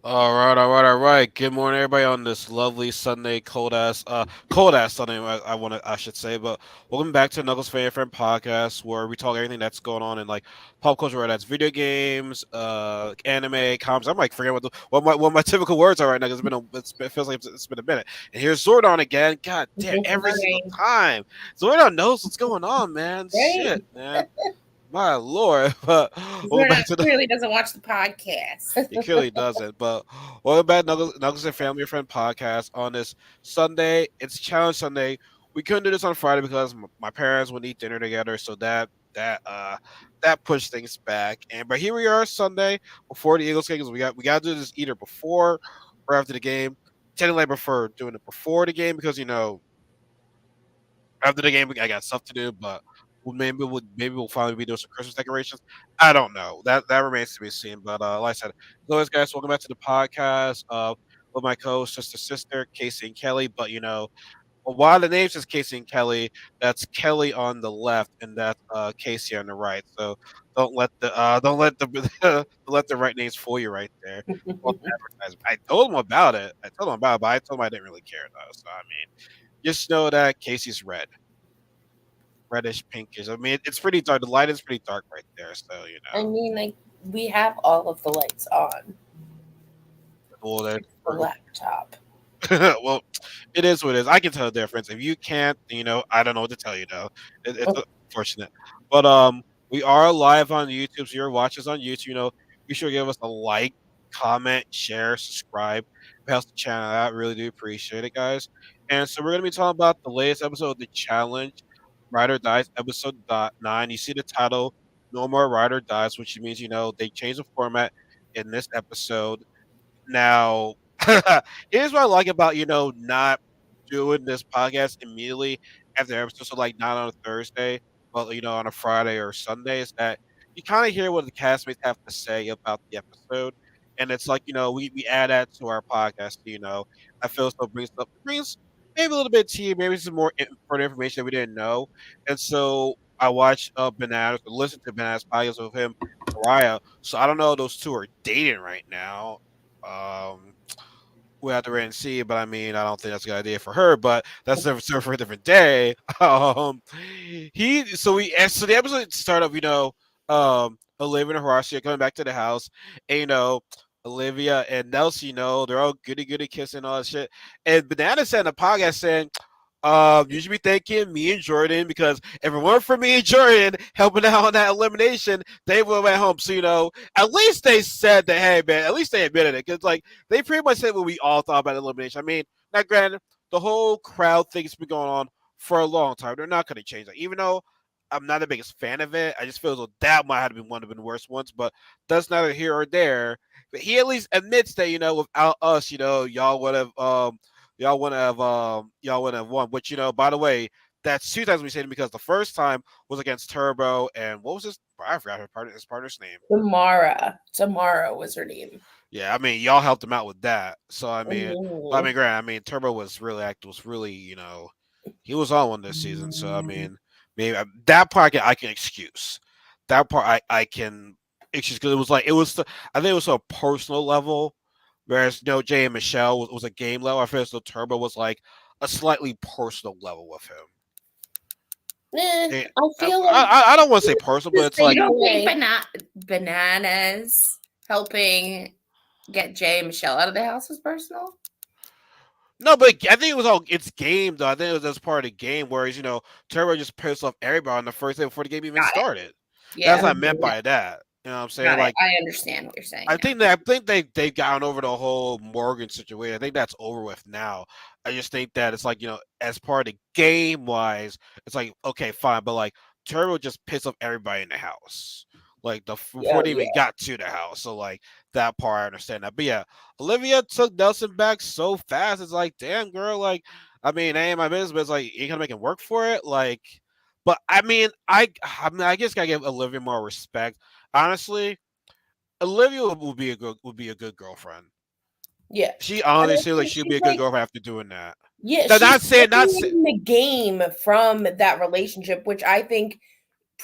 All right. Good morning, everybody, on this lovely Sunday, cold ass Sunday. I should say, but welcome back to Knuckles Fan Friend Podcast, where we talk everything that's going on in like pop culture, whether that's video games, anime, comics. I'm like forgetting what my typical words are right now because it feels like it's been a minute. And here's Zordon again. God damn, Good every single morning. time Zordon knows what's going on, man. Right? Shit, man. My lord, but welcome Zordon back to the clearly doesn't watch the podcast. He clearly doesn't. But welcome back, Knuckles and Family Friend podcast on this Sunday. It's Challenge Sunday. We couldn't do this on Friday because my parents would eat dinner together, so that pushed things back. But here we are Sunday before the Eagles game. 'Cause we got to do this either before or after the game. Technically, I prefer doing it before the game because after the game, I got stuff to do, but maybe we'll finally be doing some Christmas decorations. I don't know. That remains to be seen. But like I said, as always, guys, welcome back to the podcast. With my co-host, sister, Casey and Kelly. But while the name says Casey and Kelly, that's Kelly on the left, and that's Casey on the right. So don't let the right names fool you right there. Well, advertisement. I told them about it. But I told them I didn't really care though. So I mean, just know that Casey's reddish pinkish. I mean, it's pretty dark. The light is pretty dark right there. So I mean, like, we have all of the lights on well, that, the laptop. well, it is what it is. I can tell the difference. If you can't, I don't know what to tell you. Though it's unfortunate, but we are live on YouTube. So your watches on YouTube. Be sure to give us a like, comment, share, subscribe. Helps the channel out. Really do appreciate it, guys. And so we're gonna be talking about the latest episode of the challenge, Rider Dies, episode 9. You see the title, No More Rider Dies, which means they changed the format in this episode. Now, here's what I like about not doing this podcast immediately after the episode, so like not on a Thursday, but on a Friday or Sunday, is that you kind of hear what the castmates have to say about the episode, and it's like we add that to our podcast. I feel so brings maybe a little bit of tea, maybe some more important information that we didn't know, and so I watched Bananas, listen to Bananas podcast with him, Mariah. So I don't know if those two are dating right now. Um, we have to wait and see, but I mean, I don't think that's a good idea for her. But that's a story for a different day. So the episode start off, Olivia and Horacio coming back to the house, and Olivia and Nelsie, they're all goody goody kissing and all that shit. And Banana said in the podcast saying, you should be thanking me and Jordan because if it weren't for me and Jordan helping out on that elimination, they would have went home. So at least they said that. Hey, man, at least they admitted it because like they pretty much said what we all thought about elimination. I mean, now granted, the whole crowd thing's been going on for a long time. They're not going to change that, even though I'm not the biggest fan of it. I just feel as though that might have been one of the worst ones, but that's neither here or there. But he at least admits that without us, y'all wouldn't have won. Which by the way, that's two times we said it because the first time was against Turbo and what was his? I forgot his partner's name. Tamara was her name. Yeah, I mean y'all helped him out with that. So Mhm. granted, Turbo was really active. Was really he was on one this season. So maybe that part I can excuse. That part I can excuse because I think it was a personal level. Whereas Jay and Michelle was a game level. I feel as though Turbo was like a slightly personal level with him. I feel like I don't want to say personal, but it's you like don't think Bananas helping get Jay and Michelle out of the house was personal? no, but I think it was all it's game though. I think it was as part of the game, whereas Turbo just pissed off everybody on the first day before the game even Got it. started. That's Yeah, what I meant by that. You know what I'm saying? got it. Like I understand what you're saying now. I think they've gotten over the whole Morgan situation. I think that's over with now. I just think that it's like as part of the game wise, it's like okay, fine, but like Turbo just pissed off everybody in the house, like before Yeah, they yeah. even got to the house. So like that part, I understand that. But yeah, Olivia took Nelson back so fast. It's like, damn girl, like I mean, ain't my business, but it's like you gonna make him work for it, like. But I guess gotta give Olivia more respect. Honestly, Olivia would be a good girlfriend. Yeah. She And I honestly seems like think she'd be she's a good like, girlfriend after doing that. yeah, Now, she's not saying not say, in the game from that relationship, which I think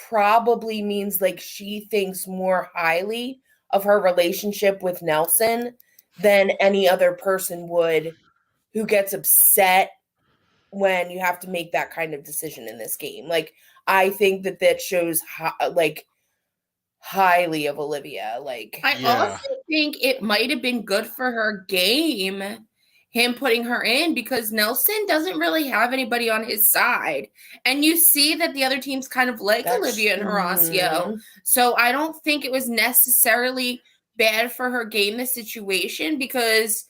probably means like she thinks more highly of her relationship with Nelson than any other person would who gets upset when you have to make that kind of decision in this game. Like, I think that shows like highly of Olivia. Like, I also Yeah. think it might have been good for her game, him putting her in, because Nelson doesn't really have anybody on his side. And you see that the other teams kind of like Olivia and Horacio. So I don't think it was necessarily bad for her game, the situation, because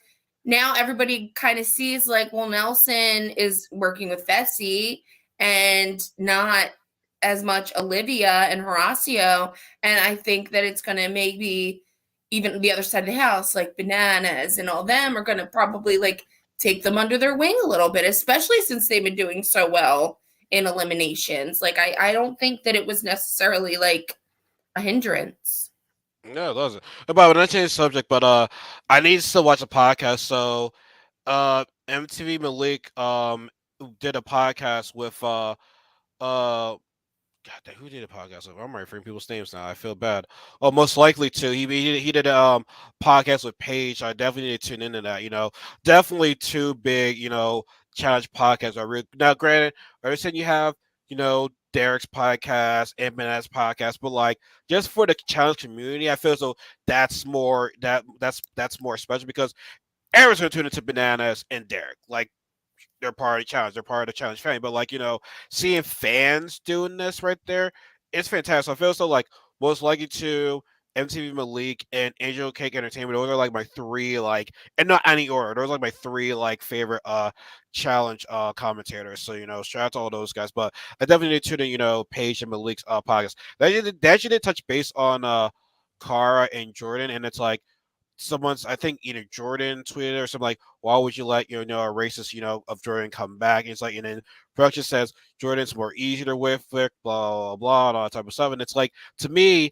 now everybody kind of sees, like, well, Nelson is working with Fessy and not as much Olivia and Horacio. And I think that it's going to maybe even the other side of the house, like Bananas and all them, are going to probably like take them under their wing a little bit, especially since they've been doing so well in eliminations. Like, I don't think that it was necessarily like a hindrance. No, it doesn't. But when I change the subject, but I need to still watch a podcast. So MTV Malik did a podcast with God, who did a podcast with? I'm referring people's names now. I feel bad. Oh, most likely to. He did podcast with Paige. I definitely need to tune into that. Definitely two big challenge podcasts. Now, granted, I understand you have Derek's podcast and Ben's podcast, but like just for the challenge community, I feel as though that's more special because everyone's gonna tune into Bananas and Derek. Like they're part of the challenge. They're part of the challenge family. But like seeing fans doing this right there, it's fantastic. I feel so like most likely to MTV Malik and Angel Cake Entertainment. Those are like my three like, and not any order. Those are like my three like favorite challenge commentators. So shout out to all those guys. But I definitely need to tune in Paige and Malik's podcast. They actually did touch base on Cara and Jordan, and it's like someone's I think either Jordan tweeted or something like, why would you let a racist of Jordan come back? And it's like, and then production says Jordan's more easy to with, blah blah blah, and all that type of stuff. And it's like to me,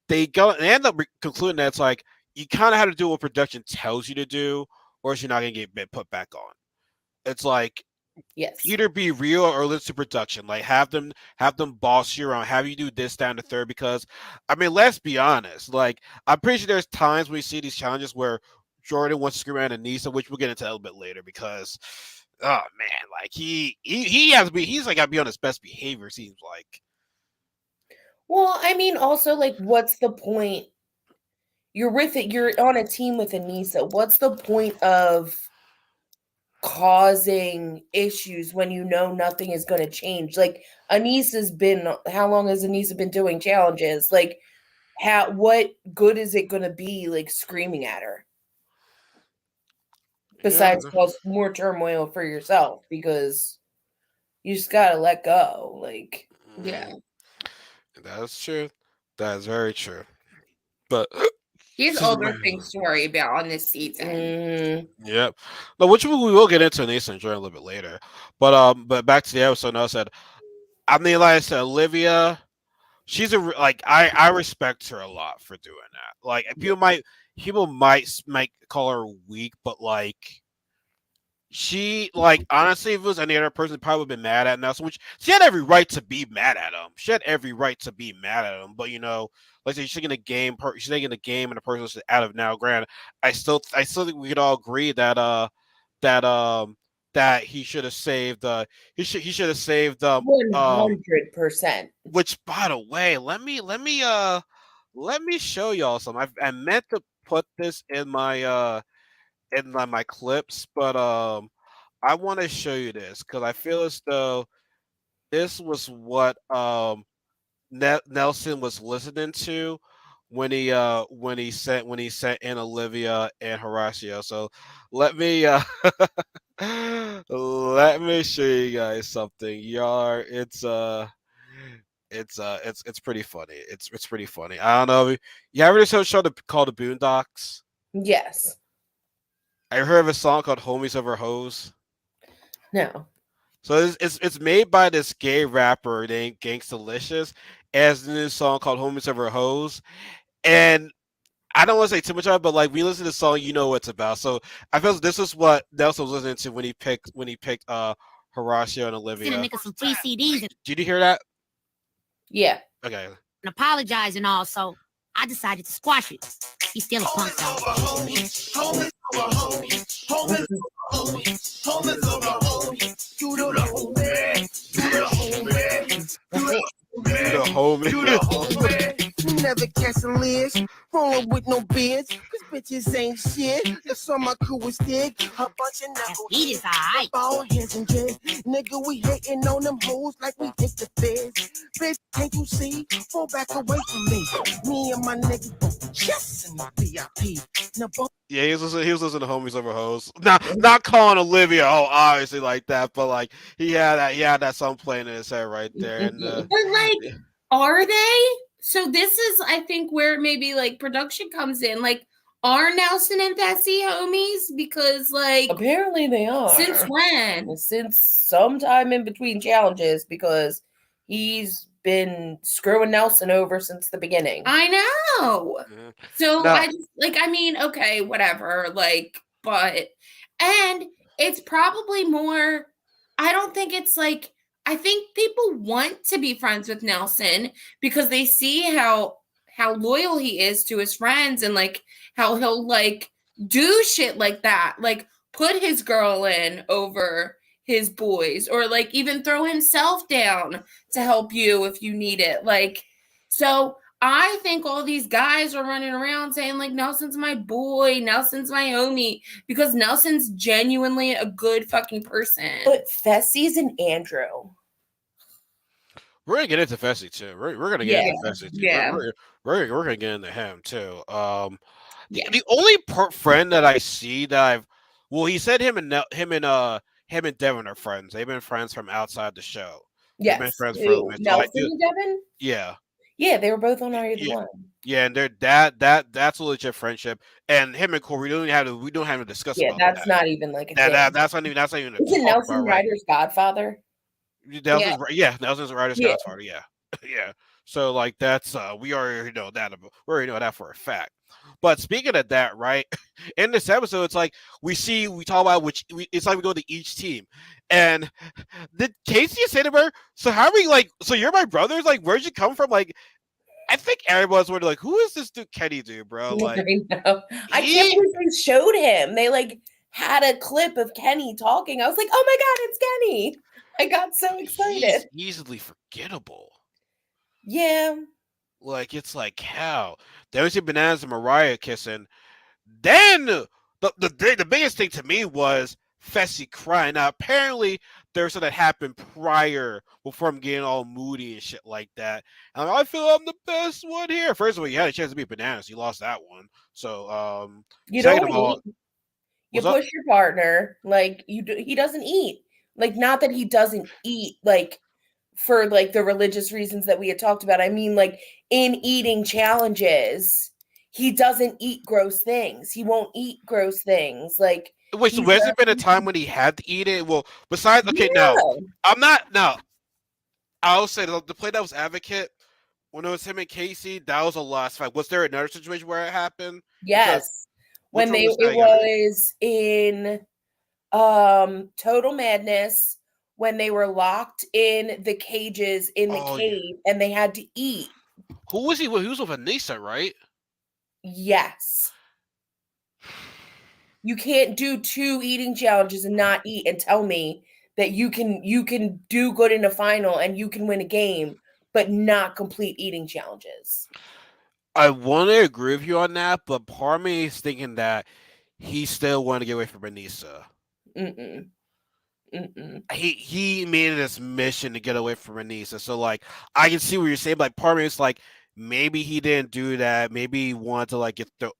they end up concluding that it's like you kind of have to do what production tells you to do, or else you're not gonna get put back on. It's like Yes. either be real or listen to production. Like have them boss you around, have you do this down to third. Because I mean, let's be honest. Like I'm pretty sure there's times we see these challenges where Jordan wants to scream at Anissa, which we'll get into a little bit later. Because oh man, like he has to be. He's like got to be on his best behavior. Seems like. Well, I mean, also, like, what's the point? You're with it. You're on a team with Anissa. What's the point of causing issues when you know nothing is going to change? Like, Anissa's been, how long has Anissa been doing challenges? Like, what good is it going to be, like, screaming at her? Yeah, Besides cause more turmoil for yourself, because you just got to let go. Like, yeah, that's true. That is very true. But he has excuse me. other things to worry about on this season. Yep. No, which we will get into Nathan and Jordan a little bit later. But back to the episode. I said, I mean, like I said, Olivia, she's like I respect her a lot for doing that. Like people might call her weak, but like she like honestly, if it was any other person, probably would have been mad at Nelson. Which she had every right to be mad at him. She had every right to be mad at him. But like I said, she's taking the game. She's taking the game, and the person is out of now. Granted, I still think we could all agree that that he should have saved. He should have saved 100%. which by the way, let me show y'all something. I meant to put this in my clips, but I want to show you this because I feel as though this was what Nelson was listening to when he sent in Olivia and Horacio. So let me let me show you guys something. It's pretty funny. It's pretty funny. I don't know. You ever heard of a show called The Boondocks? Yes. I heard of a song called "Homies Over Hoes." No. So it's made by this gay rapper named Gangstalicious. As the new song called "Homies Over Hoes," and I don't want to say too much about it, but like we listen to the song, you know what it's about. So I feel this is what Nelson was listening to when he picked Horacio and Olivia. Send a nigga some free CDs Did you hear that? Yeah. Okay. and apologize and all, so I decided to squash it. He's still a punk though. lives. Rolling with no beards, cause bitches ain't shit. That's all my crew is thick. A bunch of knuckleheads, bald heads and dreads. Nigga, we hating on them hoes like we hate the feds. Bitch, can't you see? Fall back away from me. Me and my nigga, just in the VIP. Now, Yeah, he was listening to homies over hoes. Not calling Olivia, obviously like that, but like he had that song playing in his head right there, and But like, are they? So this is, I think, where maybe like production comes in. Like, are Nelson and Fessy homies? Because like, apparently they are. Since when? Since sometime in between challenges, because he's been screwing Nelson over since the beginning. I know. Mhm. So Now- I just like, I mean, okay, whatever. Like, but and it's probably more. I don't think it's like. I think people want to be friends with Nelson because they see how loyal he is to his friends and like how he'll like do shit like that, like put his girl in over his boys, or like even throw himself down to help you if you need it. Like, so I think all these guys are running around saying like Nelson's my boy, Nelson's my homie, because Nelson's genuinely a good fucking person. But Fessy's an Andrew. We're gonna get into Fessy too. We're gonna get into Fessy too. Yeah. We're gonna get into him too. Yeah. The only friend that I see that he said him and Devin are friends. They've been friends from outside the show. Yes. They've been friends for a minute. Nelson and Devin? Yeah. Yeah, they were both on Are You the One? Yeah, and they're that's a legit friendship. And him and Corey, we don't have to discuss. Yeah, about that's that. not even like a That, thing. that's not even. Isn't Nelson Ryder's godfather? Nelson's Ryder's godfather. Yeah, yeah. So like that's we already know that. We already know that for a fact. But speaking of that, right? In this episode, it's like we talk about it's like we go to each team, and did Kasey say to her, "So how are we like? So you're my brothers? Like, where'd you come from? Like, I think everyone's wondering, like, who is this dude Kenny dude, bro? Like, I know. I can't believe they showed him. They like had a clip of Kenny talking. I was like, oh my god, it's Kenny! I got so excited. He's easily forgettable. Yeah. Like, it's like how there was Bananas and Mariah kissing. Then the biggest thing to me was Fessy crying. Now apparently there's something that happened prior before I'm getting all moody and shit like that. And I feel I'm the best one here. First of all, you had a chance to be Bananas. You lost that one. So you don't eat. You push your partner. Like he doesn't eat. Like, not that he doesn't eat, like, for like the religious reasons that we had talked about. I mean, like, in eating challenges, he doesn't eat gross things. He won't eat gross things. Like, wait, so has there been a time when he had to eat it? Well, besides, okay, no, I'm not. No, I'll say the play devil's advocate. When it was him and Kasey, that was a lost fight. Was there another situation where it happened? Yes, when it was in Total Madness, when they were locked in the cages in the cave and they had to eat. Who was he with? He was with Anissa, right? Yes. You can't do 2 eating challenges and not eat and tell me that you can do good in a final and you can win a game, but not complete eating challenges. I want to agree with you on that, but part of me is thinking that he still wanted to get away from Anissa. He made this mission to get away from Anissa. So like I can see what you're saying. Like part of me is like maybe he didn't do that. Maybe he wanted to like get the.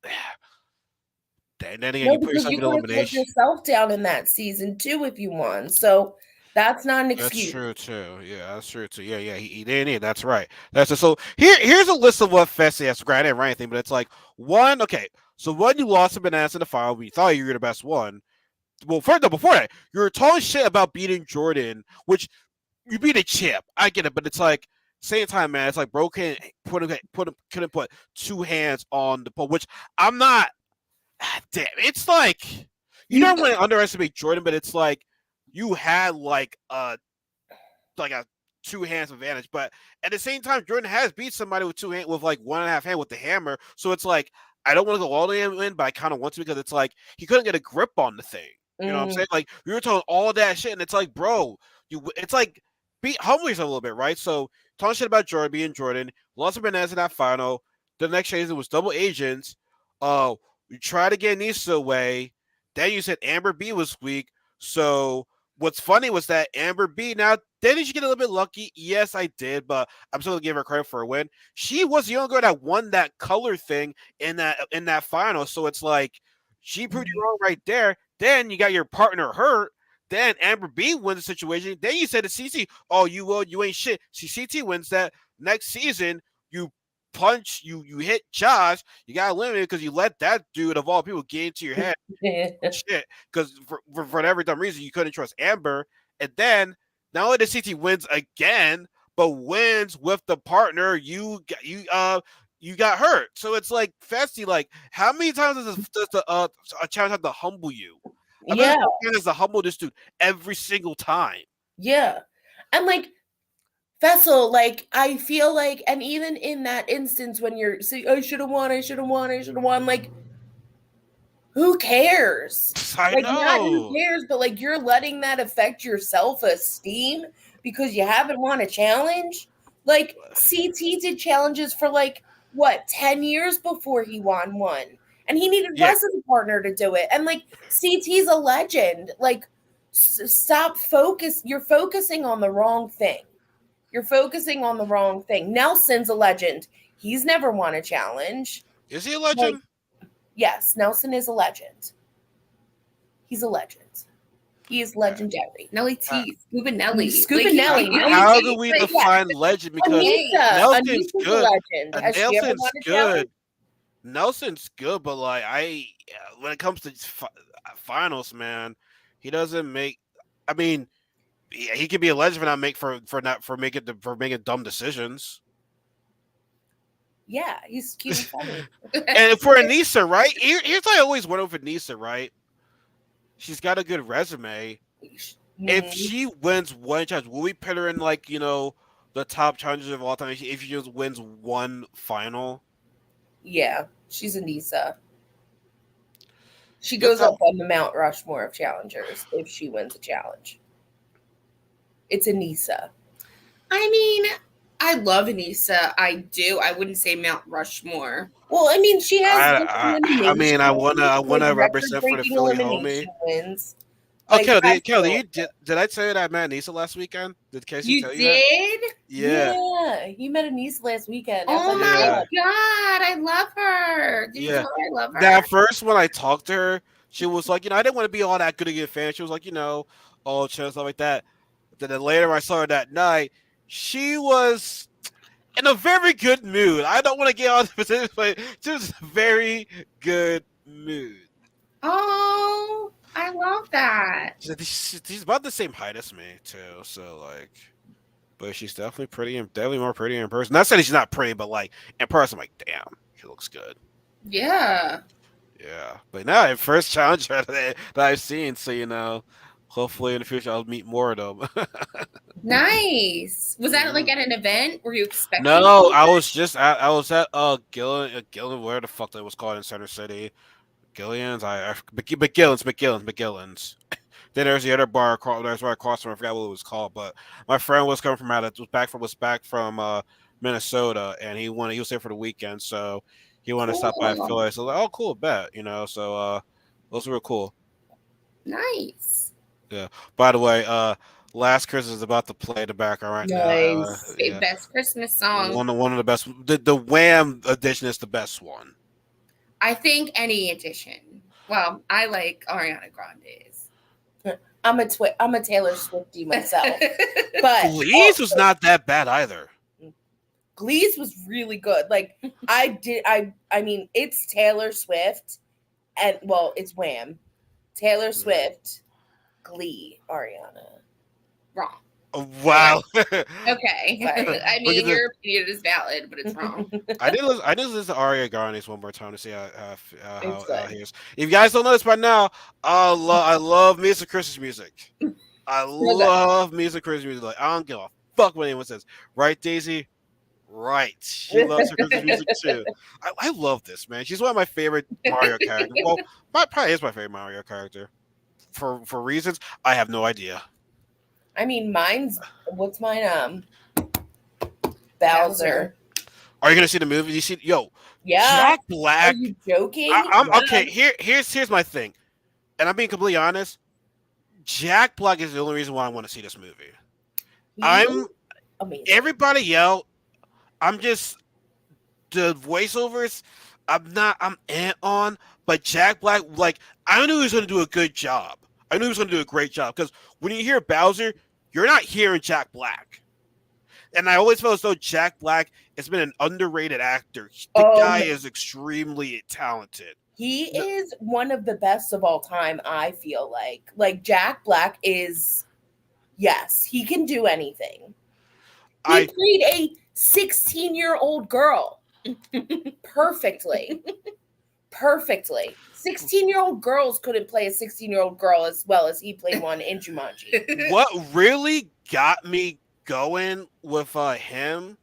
And then again, you put yourself in elimination. Put yourself down in that season too if you won. So that's not an excuse. That's true too. Yeah, that's true too. Yeah, he didn't eat. That's right. That's so. Here's a list of what Fessy has. Granted, I didn't write anything, but it's like one. Okay, so one, you lost to Bananas in the final. We thought you were the best one. Well, before that, you were talking shit about beating Jordan, which you beat a champ. I get it, but it's like same time, man. It's like bro couldn't put 2 hands on the pole, which I'm not. Damn, it's like you don't want to underestimate Jordan, but it's like you had like a 2 hands advantage, but at the same time, Jordan has beat somebody with 2 hands with like 1.5 hand with the hammer. So it's like I don't want to go all the way in, but I kind of want to because it's like he couldn't get a grip on the thing. You know what I'm saying? Like we were talking all that shit, and it's like, bro, it's like be humble yourself a little bit, right? So talking shit about Jordan being Jordan, lost to Bananas in that final. The next season was Double Agents. You tried to get Nisa away. Then you said Amber B was weak. So what's funny was that Amber B, now, didn't she get a little bit lucky? Yes, I did, but I'm still gonna give her credit for a win. She was the only girl that won that color thing in that final. So it's like she proved you wrong right there. Then you got your partner hurt. Then Amber B wins the situation. Then you said to CC, "Oh, you ain't shit." CT wins that. Next season, you you hit Josh. You got eliminated because you let that dude of all people get into your head. Shit, because for whatever dumb reason you couldn't trust Amber. And then not only did CT wins again, but wins with the partner you got hurt. So it's like Festy, like how many times does a challenge have to humble you? I mean, has to humble this dude every single time. Yeah, and like Vessel, like I feel like, and even in that instance when you're saying, I should have won, like who cares? I like know. Not who cares, but like you're letting that affect your self-esteem because you haven't won a challenge. Like CT did challenges for like what 10 years before he won one. And he needed less of a partner to do it. And like CT's a legend. Like stop focus. You're focusing on the wrong thing. Nelson's a legend. He's never won a challenge. Is he a legend? Like, yes, Nelson is a legend. He's a legend. He is legendary. Nelly T. Scuba Nelly. How do we define legend? Because Nelson's good. Nelson's good. Nelson's good, but like when it comes to finals, man, he doesn't make. I mean, he could be a legend for making dumb decisions. Yeah, he's cute and funny. And for Anissa, right? Here's what I always wonder with Anissa, right? She's got a good resume. If she wins one challenge, will we put her in like the top challengers of all time? If she just wins one final. Yeah, she's Anissa. She goes up on the Mount Rushmore of challengers if she wins a challenge. It's Anissa. I mean, I love Anissa. I do. I wouldn't say Mount Rushmore. Well, I mean, she has. I wanna represent for the Philly homie. Wins. Like, Kelly, did I tell you that I met Anissa last weekend? Did Kasey tell you did? That? Yeah, he met Anissa last weekend. Oh my god, I love her. Did you tell her I love her? Now, first when I talked to her, she was like, I didn't want to be all that good of a fan. She was like, all chill, stuff like that. Then later I saw her that night. She was in a very good mood. I don't want to get on the specifics, but she was in a very good mood. Oh, I love that. She's about the same height as me too, so like, but she's definitely more pretty in person. Not saying she's not pretty, but like in person, I'm like, damn, she looks good. Yeah. Yeah, but now first challenger that I've seen, so hopefully in the future I'll meet more of them. Nice. Was that like at an event? Were you expecting? No, I was at Gillian, where the fuck that was called in Center City. Gillian's, McGillen's. Then there's the other bar there's right across from, I forgot what it was called, but my friend was coming from back from Minnesota, and he was there for the weekend, so he wanted to stop by Philly. So I was like, oh cool, bet, so those were cool. Nice. Yeah. By the way, Last Christmas is about to play in the background right now. Best Christmas song. One of the best. The Wham edition is the best one. I think any edition. Well, I like Ariana Grande's. I'm a Taylor Swiftie myself. But Glee's was not that bad either. Glee's was really good. Like I mean, it's Taylor Swift and it's Wham. Taylor Swift, Glee, Ariana. Wrong. Oh, wow. Okay. I mean, your opinion is valid, but it's wrong. I did listen to Ariana Grande's one more time to see how he is. If you guys don't know this by now, I love me some Christmas music. I love me some Christmas music. Like, I don't give a fuck what anyone says. Right, Daisy? Right. She loves her Christmas music too. I love this, man. She's one of my favorite Mario characters. Well, probably is my favorite Mario character. For reasons I have no idea. I mean, what's mine? Bowser. Are you gonna see the movie? Yeah. Jack Are Black. you joking? I'm Yeah. okay. Here's my thing, and I'm being completely honest. Jack Black is the only reason why I want to see this movie. He's amazing. Everybody yell. I'm just the voiceovers. I'm on, but Jack Black, like, I knew he was going to do a good job. I knew he was going to do a great job because when you hear Bowser, you're not hearing Jack Black. And I always felt as though Jack Black has been an underrated actor. The guy is extremely talented. He is one of the best of all time, I feel like. Like, Jack Black is, yes, he can do anything. He played a 16-year-old girl perfectly. Perfectly. 16-year-old girls couldn't play a 16-year-old girl as well as he played one in Jumanji. What really got me going with him,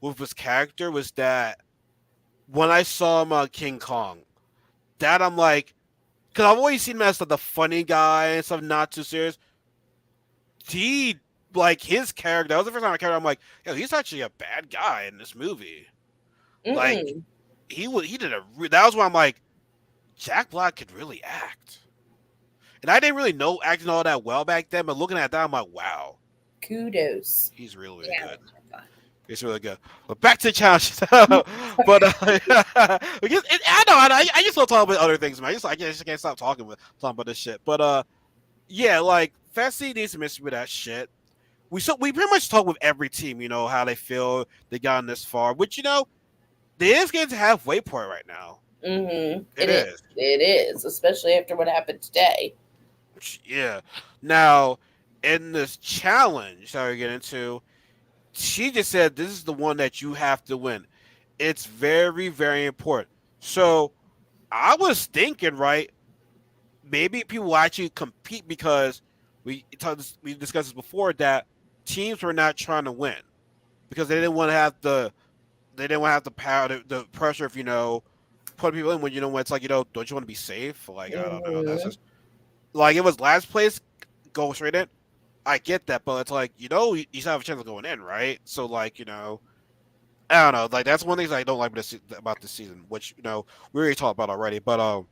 with his character, was that when I saw him on King Kong, that I'm like, because I've always seen him as the funny guy and stuff, not too serious. He, like, his character, that was the first time I character, I'm like, yo, he's actually a bad guy in this movie. Like, he did that was when I'm like, Jack Black could really act. And I didn't really know acting all that well back then, but looking at that, I'm like, wow. Kudos. He's really good. He's really good. But back to the challenge. But I just want to talk about other things, man. I just can't stop talking about this shit. But yeah, like Fessy needs to miss with that shit. We pretty much talk with every team, you know, how they feel they gotten this far. Which, you know, they is getting to halfway point right now. Mm-hmm. It is. It is, especially after what happened today. Yeah. Now, in this challenge that we're getting into, she just said this is the one that you have to win. It's very, very important. So I was thinking, right, maybe people will actually compete because we discussed this before that teams were not trying to win because they didn't want to have the power, the pressure of, you know, putting people in when, you know, when it's like, you know, don't you want to be safe? Like, I don't know. That's just like, it was last place, go straight in. I get that, but it's like, you know, you still have a chance of going in, right? So, like, you know, I don't know. Like, that's one thing I don't like about this season, which, you know, we already talked about already. But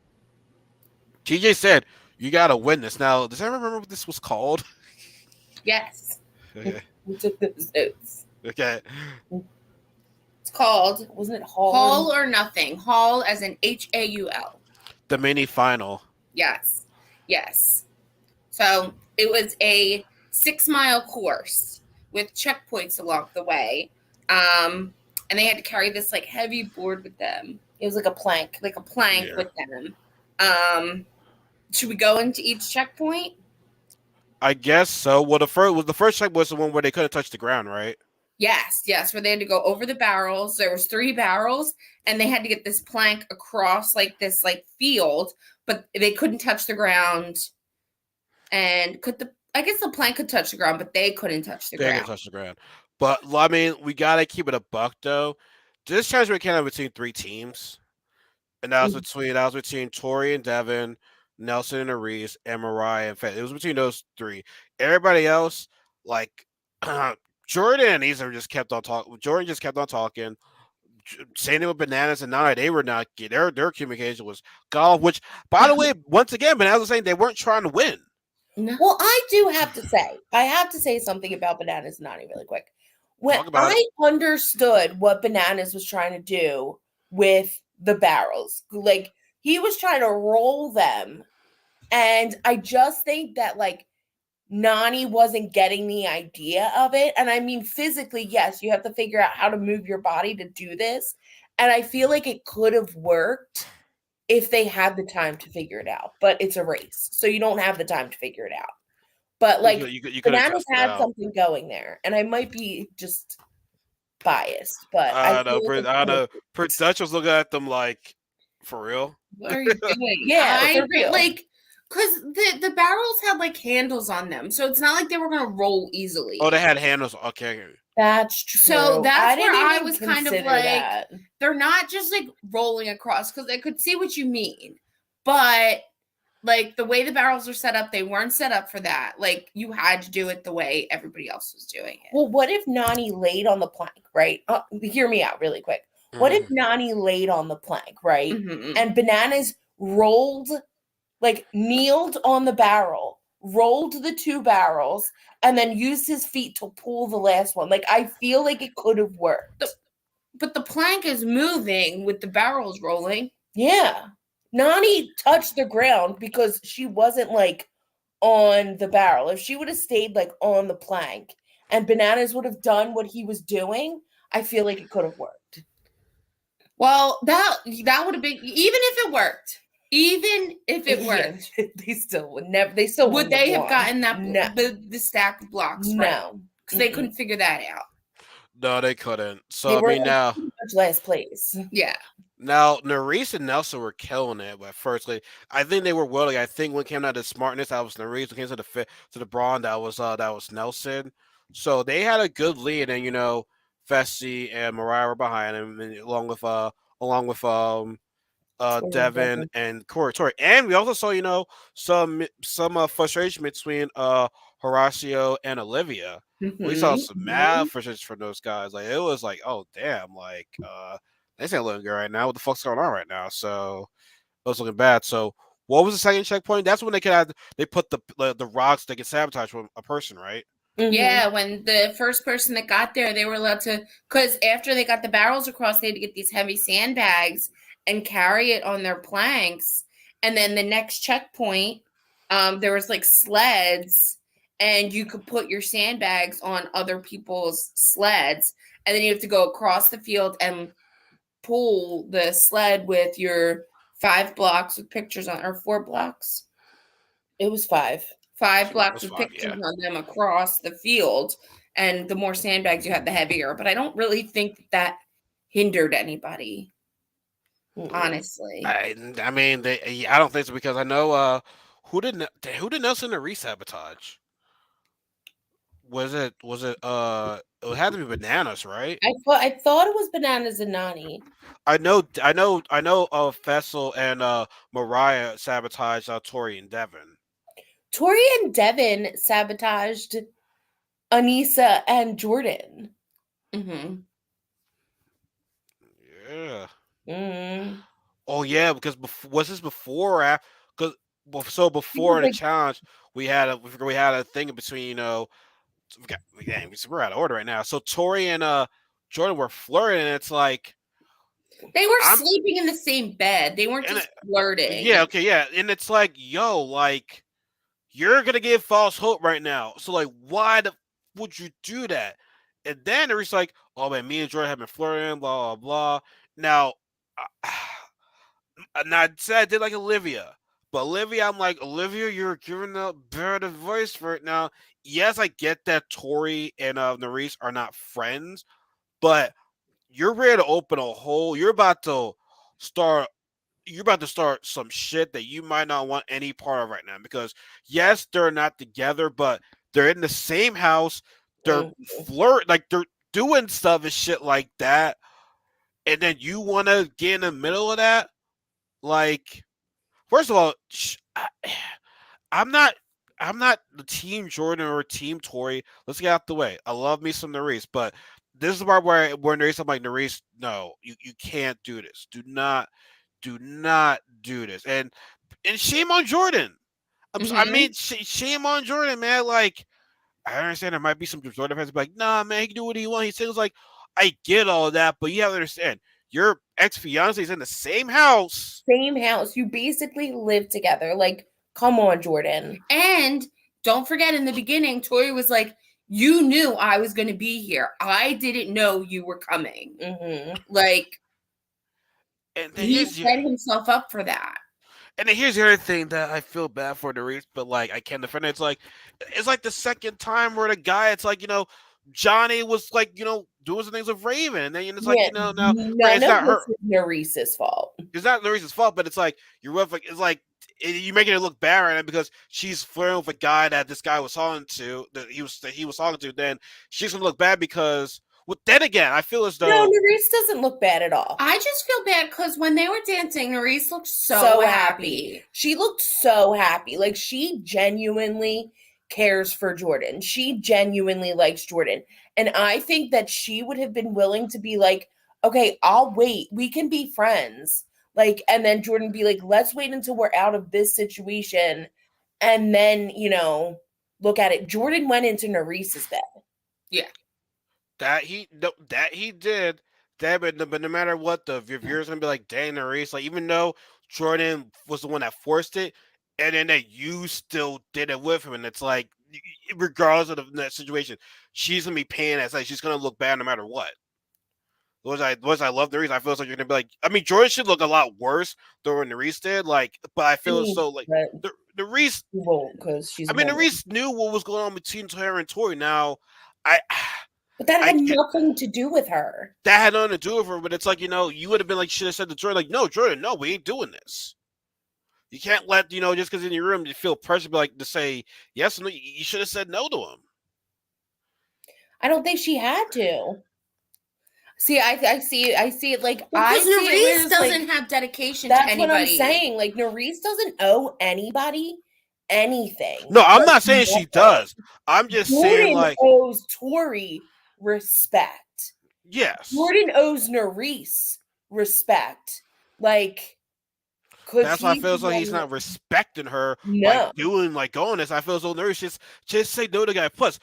TJ said you got to win this. Now, does anyone remember what this was called? Yes. Okay. We took those notes. Okay. It's called, wasn't it Hall? Hall or Nothing. Hall as in HAUL. The mini final. Yes. Yes. So it was a 6-mile course with checkpoints along the way. And they had to carry this like heavy board with them. It was like a plank. With them. Should we go into each checkpoint? I guess so. Well, the first check was the one where they couldn't touch the ground, right? Yes, where they had to go over the barrels. There was 3 barrels, and they had to get this plank across like this like field, but they couldn't touch the ground. And I guess the plank could touch the ground, but they couldn't touch the ground. They couldn't touch the ground. But I mean, we gotta keep it a buck though. This challenge came out between 3 teams, and that was between Tori and Devin, Nelson and Aries, and Mariah and Fed. It was between those 3. Everybody else, like Jordan and Isa, just kept on talking. Jordan just kept on talking. Saying with Bananas and Nana, they were not their communication was golf. Which, by the way, once again, Bananas was saying they weren't trying to win. No. Well, I do have to say, something about Bananas and Nani really quick. When I understood what Bananas was trying to do with the barrels, like he was trying to roll them, and I just think that like Nani wasn't getting the idea of it. And I mean, physically, yes, you have to figure out how to move your body to do this. And I feel like it could have worked if they had the time to figure it out. But it's a race, so you don't have the time to figure it out. But like, you Bananas had something going there. And I might be just biased, but I don't know. Dutch was looking at them like, for real? What are you doing? Yeah, for real. Like, because the barrels had like handles on them, so it's not like they were gonna roll easily. Oh, they had handles. Okay, that's true. So that's where I was kind of like, that. They're not just like rolling across, because I could see what you mean, but like the way the barrels are set up, they weren't set up for that. Like you had to do it the way everybody else was doing it. Well, what if Nani laid on the plank? Right? Hear me out really quick. What if Nani laid on the plank, right? Mhm. And Bananas rolled, like kneeled on the barrel, rolled the 2 barrels, and then used his feet to pull the last one. Like, I feel like it could have worked. But the plank is moving with the barrels rolling. Yeah. Nani touched the ground because she wasn't like on the barrel. If she would have stayed like on the plank and Bananas would have done what he was doing, I feel like it could have worked. Well, that would have been, even if it worked. Even if it worked, they still would never. They still would they have gotten that No. the stack of blocks? No, right? Because they couldn't figure that out. No, they couldn't. So they I were mean, now pretty much last place. Yeah. Now, Nerese and Nelson were killing it at first. Like, I think they were willing. I think when it came down to smartness, that was Nerese. When it came to the brawn, that was Nelson. So they had a good lead, and Fessy and Mariah were behind him, and along with Devin and Corey. And we also saw some frustration between Horacio and Olivia. We saw some mad frustration from those guys. Like, it was like, oh damn, like they ain't looking good right now. What the fuck's going on right now? So it was looking bad. So what was the second checkpoint? That's when they put the rocks that can sabotage a person, right? Yeah, when the first person that got there, they were allowed to, because after they got the barrels across, they had to get these heavy sandbags and carry it on their planks. And then the next checkpoint, there was like sleds, and you could put your sandbags on other people's sleds. And then you have to go across the field and pull the sled with your 5 blocks with pictures on, or 4 blocks. It was 5. 5 blocks with pictures on them across the field, and the more sandbags you had, the heavier. But I don't really think that hindered anybody, honestly. I mean, I don't think so, because I know who did Nelson and Reese sabotage? Was it it had to be Bananas, right? I thought it was Bananas and Nani. I know Fessel and Mariah sabotaged Tori and Devin. Tori and Devin sabotaged Anissa and Jordan. Yeah. Mm-hmm. Oh yeah, because was this before or after? Because before the challenge, we had a thing between we're out of order right now. So Tori and Jordan were flirting, and it's like they were sleeping in the same bed. They weren't just flirting. Yeah, okay, yeah, and it's like, yo, like, you're gonna give false hope right now. So like, why would you do that? And then it's like, oh man, me and Jordan have been flirting, blah blah blah. Now, I said I did like Olivia, but Olivia, I'm like, Olivia, you're giving a better voice for it now. Yes, I get that Tori and Nerese are not friends, but you're ready to open a hole. You're about to start some shit that you might not want any part of right now, because yes, they're not together, but they're in the same house. They're they're doing stuff and shit like that. And then you want to get in the middle of that? Like, first of all, I'm not the team Jordan or team Tori. Let's get out the way. I love me some Nerese, but this is the part where Nerese, I'm like, Nerese, no, you can't do this. Do not do this. And shame on Jordan. I mean, shame on Jordan, man. Like, I understand there might be some Jordan fans like, nah, man, he can do what he wants. He sings like, I get all of that, but you have to understand, your ex-fiance is in the same house. Same house. You basically live together. Like, come on, Jordan. And don't forget, in the beginning, Tori was like, you knew I was going to be here. I didn't know you were coming. Like, and then he set himself up for that. And then here's the other thing that I feel bad for the Reese, but like, I can't defend it. It's like the second time where the guy, it's like, Johnny was like, doing some things with Raven, and then it's like, now it's not her. Nerese's fault. It's not Nerese's fault, but it's like you're you're making it look bad right now because she's flirting with a guy that this guy was talking to, that he was talking to. Then she's gonna look bad because. Well, then again, I feel as though Nerese doesn't look bad at all. I just feel bad because when they were dancing, Nerese looked so happy. She looked so happy. Like, she genuinely cares for Jordan. She genuinely likes Jordan. And I think that she would have been willing to be like, okay, I'll wait. We can be friends. Like, and then Jordan be like, let's wait until we're out of this situation. And then, look at it. Jordan went into Narice's bed. Yeah. That he did. But no matter what, the reviewers gonna be like, dang, Narice, like even though Jordan was the one that forced it, and then that you still did it with him, and it's like, regardless of that situation, she's gonna be paying as like she's gonna look bad no matter what. I love Narice. I feel like you're gonna be like, I mean, Jordan should look a lot worse than what Narice did. Like, but I feel as though like Narice, because she's. I mean, Narice knew what was going on between her and Tori. Now, I. But that had nothing to do with her. That had nothing to do with her, but it's like, you would have been like, should have said to Jordan, like, no, Jordan, no, we ain't doing this. You can't let, just because in your room you feel pressure to say yes or no. You should have said no to him. I don't think she had to. See, I see it like because Narice doesn't have dedication to anybody. That's what I'm saying. Like, Narice doesn't owe anybody anything. No, I'm not saying she does. I'm just saying, like, owes Tori respect. Yes. Jordan owes Narice respect. Like, that's why I feel as though he's not respecting her. No. Like going this. I feel as though Narice just say no to the guy. Plus,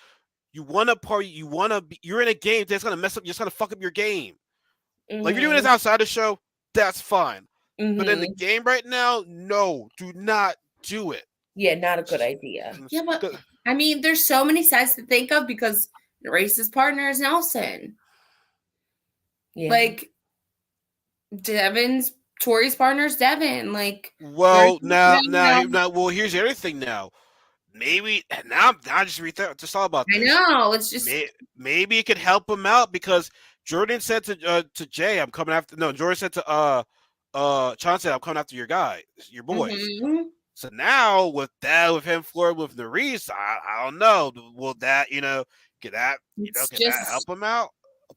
you want to party. You're in a game that's gonna mess up. You're just gonna fuck up your game. Mm-hmm. Like, you're doing this outside the show. That's fine. Mm-hmm. But in the game right now, no, do not do it. Yeah, not a good idea. Yeah, but I mean, there's so many sides to think of because Narice's partner is Nelson. Yeah. Like, Tori's partner is Devin. Like, well, now, here's the other thing. Now, maybe now I just thought about this. I know, it's just maybe it could help him out because Jordan said to Jay, "I'm coming after." No, Jordan said to Chauncey, "I'm coming after your boys." Mm-hmm. So now with him flirting with Narice, I don't know. Will that get that help him out?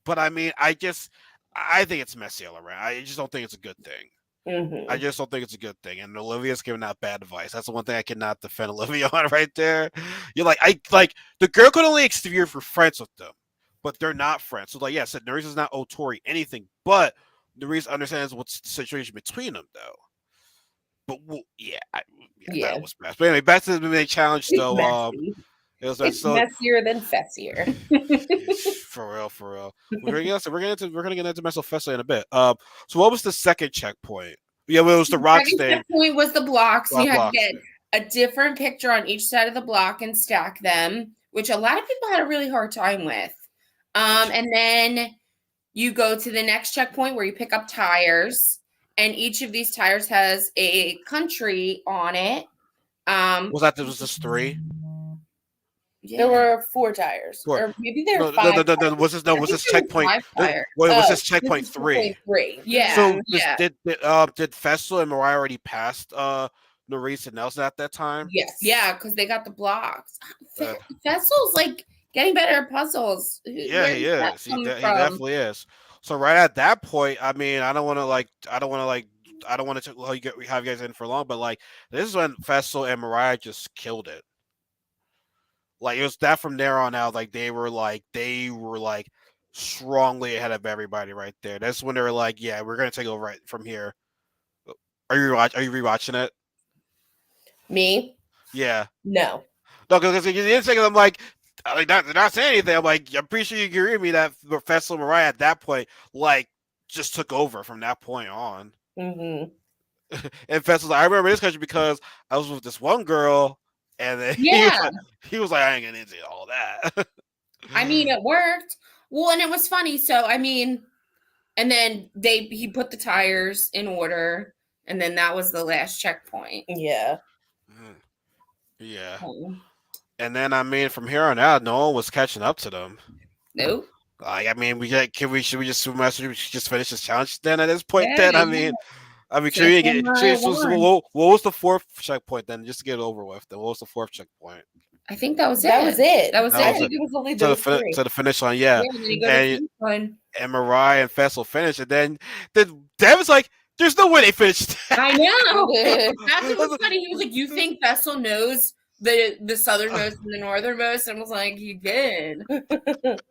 But I mean, I think it's messy all around. I just don't think it's a good thing. Mm-hmm. I just don't think it's a good thing. And Olivia's giving out bad advice. That's the one thing I cannot defend Olivia on right there. You're like the girl could only exterior for friends with them, but they're not friends. So like, yeah, said Narice does not owe Tori anything, but Narice understands what's the situation between them though. But that was messy. But anyway, back to the main challenge though. It's messier than fessier. For real. We're gonna get into Mental Festa in a bit. So what was the second checkpoint? Yeah, well, it was the rock thing. The checkpoint was the blocks. You had to get a different picture on each side of the block and stack them, which a lot of people had a really hard time with. And then you go to the next checkpoint where you pick up tires, and each of these tires has a country on it. Was this 3? Yeah. There were 4 tires, or maybe there were 5. No. Was this checkpoint? Was this checkpoint 3? 3. Yeah. So did Festival and Mariah already passed Narice and Nelson at that time? Yes. Yeah, because they got the blocks. Festival's like getting better at puzzles. Yeah, he is. He definitely is. So right at that point, I mean, I don't want to have you guys in for long, but like this is when Festival and Mariah just killed it. Like it was that from there on out, like they were strongly ahead of everybody right there. That's when they were like, yeah, we're gonna take over right from here. Are you rewatching it? Me? Yeah. No, because you didn't say I'm like they're not saying anything. I'm like, I'm pretty sure you agree with me that Festival Mariah at that point, like, just took over from that point on. Mm-hmm. And Festival's I remember this country because I was with this one girl. And then he was like, I ain't getting into all that. I mean, it worked. Well, and it was funny. So, I mean, and then he put the tires in order, and then that was the last checkpoint. Yeah. Yeah. And then, I mean, from here on out, no one was catching up to them. Nope. Like, I mean, should we just finish this challenge then at this point? Then I mean, should we get? What was the 4th checkpoint then? Just to get it over with. Then what was the 4th checkpoint? I think that was it. That was it. It was only to the finish line. Yeah. And Mariah and Festival finished, and then Dev was like, "There's no way they finished." I know. That's what was funny. He was like, "You think Festival knows the southernmost and the northernmost, and was like, "You did." Like,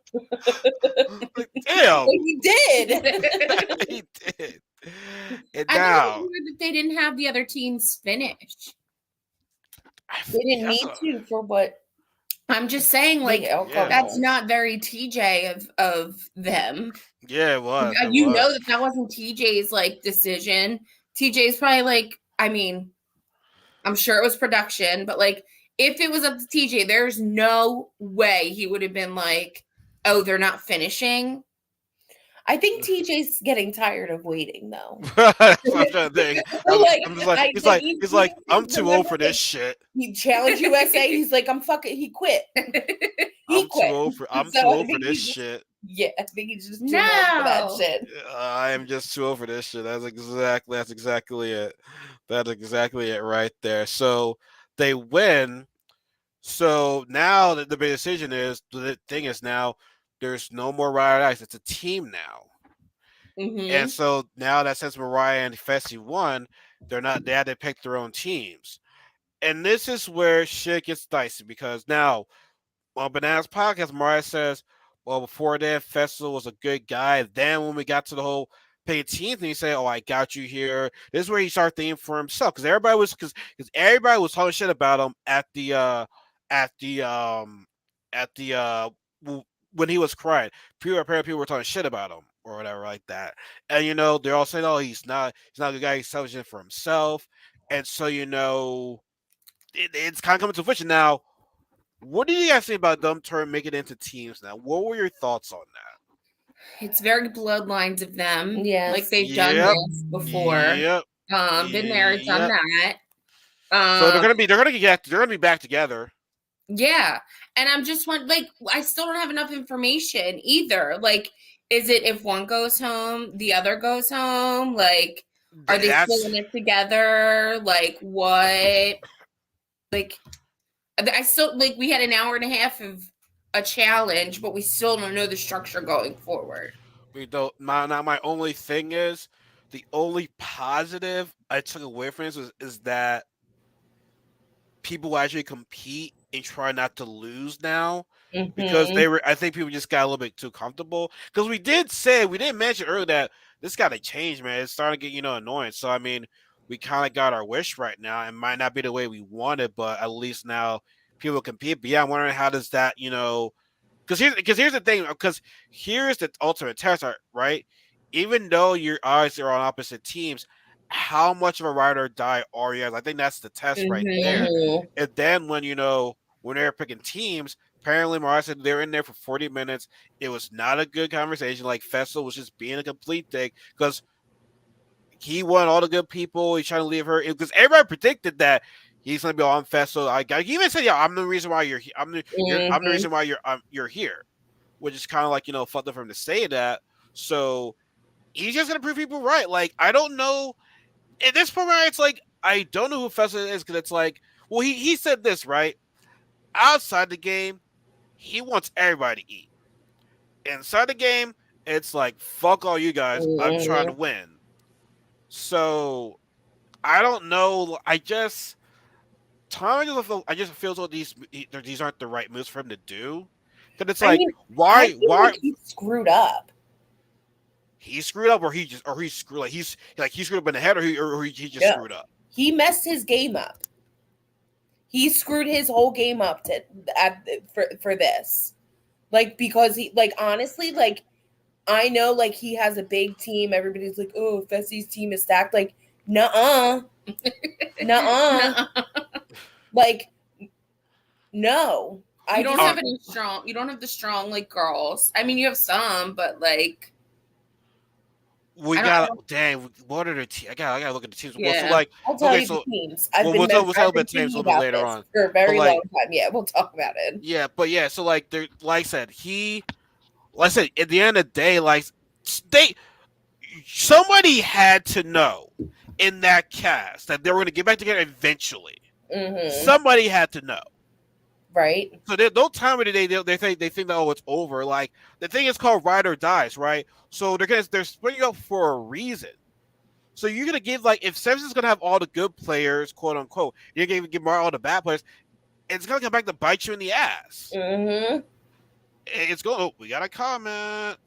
damn, He did. he did. And I thought it now, was weird that they didn't have the other teams finish. They didn't that's need to for what I'm just saying, like, the outcome that's was. not very TJ of them. yeah, it was. It You know was. that wasn't TJ's like decision. TJ's probably like, I mean, I'm sure it was production, but like, if it was up to TJ, there's no way he would have been like, "Oh, they're not finishing." I think TJ's getting tired of waiting, though. That's what I'm trying to think. Like, I'm just like, he's like, I'm too old for this shit. He challenged USA. He's like, I'm fucking. He quit. He quit. I'm So too I old for think this he's just- shit. Yeah, I think he's just too old for that No. shit. I am just too old for this shit. That's exactly it. That's exactly it right there. So they win. So now the big decision is the thing is now there's no more Riot Ice. It's a team now. Mm-hmm. And so now that since Mariah and Fessy won, they had to pick their own teams. And this is where shit gets dicey because now on Bananas Podcast, Mariah says, well, before that, Fessel was a good guy. Then when we got to the whole pay team thing, he said, oh, I got you here. This is where he started thinking for himself because everybody was talking shit about him when he was crying. People were talking shit about him or whatever like that. And they're all saying, oh, he's not a good guy, he's selfish for himself. And so it's kind of coming to fruition now. What do you guys think about them making it into teams now? What were your thoughts on that? It's very bloodlines of them. Yes. Like they've done this before. Yep. Been there, done that. So they're gonna be back together. Yeah. And I'm just like, I still don't have enough information either. Like, is it if one goes home, the other goes home? Like, are they still in it together? Like, what? Like, I still, like, we had an hour and a half of a challenge, but we still don't know the structure going forward. We don't. My only thing is, the only positive I took away from this is that people actually compete and try not to lose now because I think people just got a little bit too comfortable. Because we did mention earlier that this got to change, man. It's starting to get annoying. So I mean, we kind of got our wish right now. It might not be the way we wanted, but at least now people compete. But yeah, I'm wondering how does that because here's the thing, because here's the ultimate test, right? Even though your eyes are on opposite teams, how much of a ride or die are you guys? I think that's the test right there. And then when they're picking teams, apparently Mariah said they were in there for 40 minutes. It was not a good conversation. Like Fessel was just being a complete dick because he won all the good people. He's trying to leave her because everybody predicted that he's going to be on Fessel. He even said, "Yeah, I'm the reason why you're here. I'm the reason why you're here," which is kind of like fucked up for him to say that. So he's just going to prove people right. Like I don't know. At this point, it's like I don't know who Fessel is because it's like, well, he said this right outside the game. He wants everybody to eat. Inside the game, it's like fuck all you guys. I'm trying to win. So I don't know. I just feel so these aren't the right moves for him to do. Because it's why he screwed up. He screwed up, or he screwed he screwed up in the head, or he just screwed up. He messed his game up. He screwed his whole game up for this, like because he honestly I know he has a big team. Everybody's like, oh, Fessy's team is stacked. Like, nuh-uh. Nuh-uh. No. You don't have the strong girls. I mean, you have some, but we got what are the teams? I gotta look at the teams. Yeah. Well, so I'll tell you the teams. We'll talk about the teams a little bit later on for a very long time. Yeah, we'll talk about it. Yeah, but yeah, so like I said, at the end of the day, somebody had to know in that cast that they were going to get back together eventually. Mm-hmm. Somebody had to know, right? So there's no time of the day they think that it's over. Like the thing is called ride or dies, right? So they're splitting up for a reason. So you're gonna give if Sevens is gonna have all the good players, quote unquote, you're gonna give Mario all the bad players. it's gonna come back to bite you in the ass. Mm-hmm. It's going. Oh, we got a comment.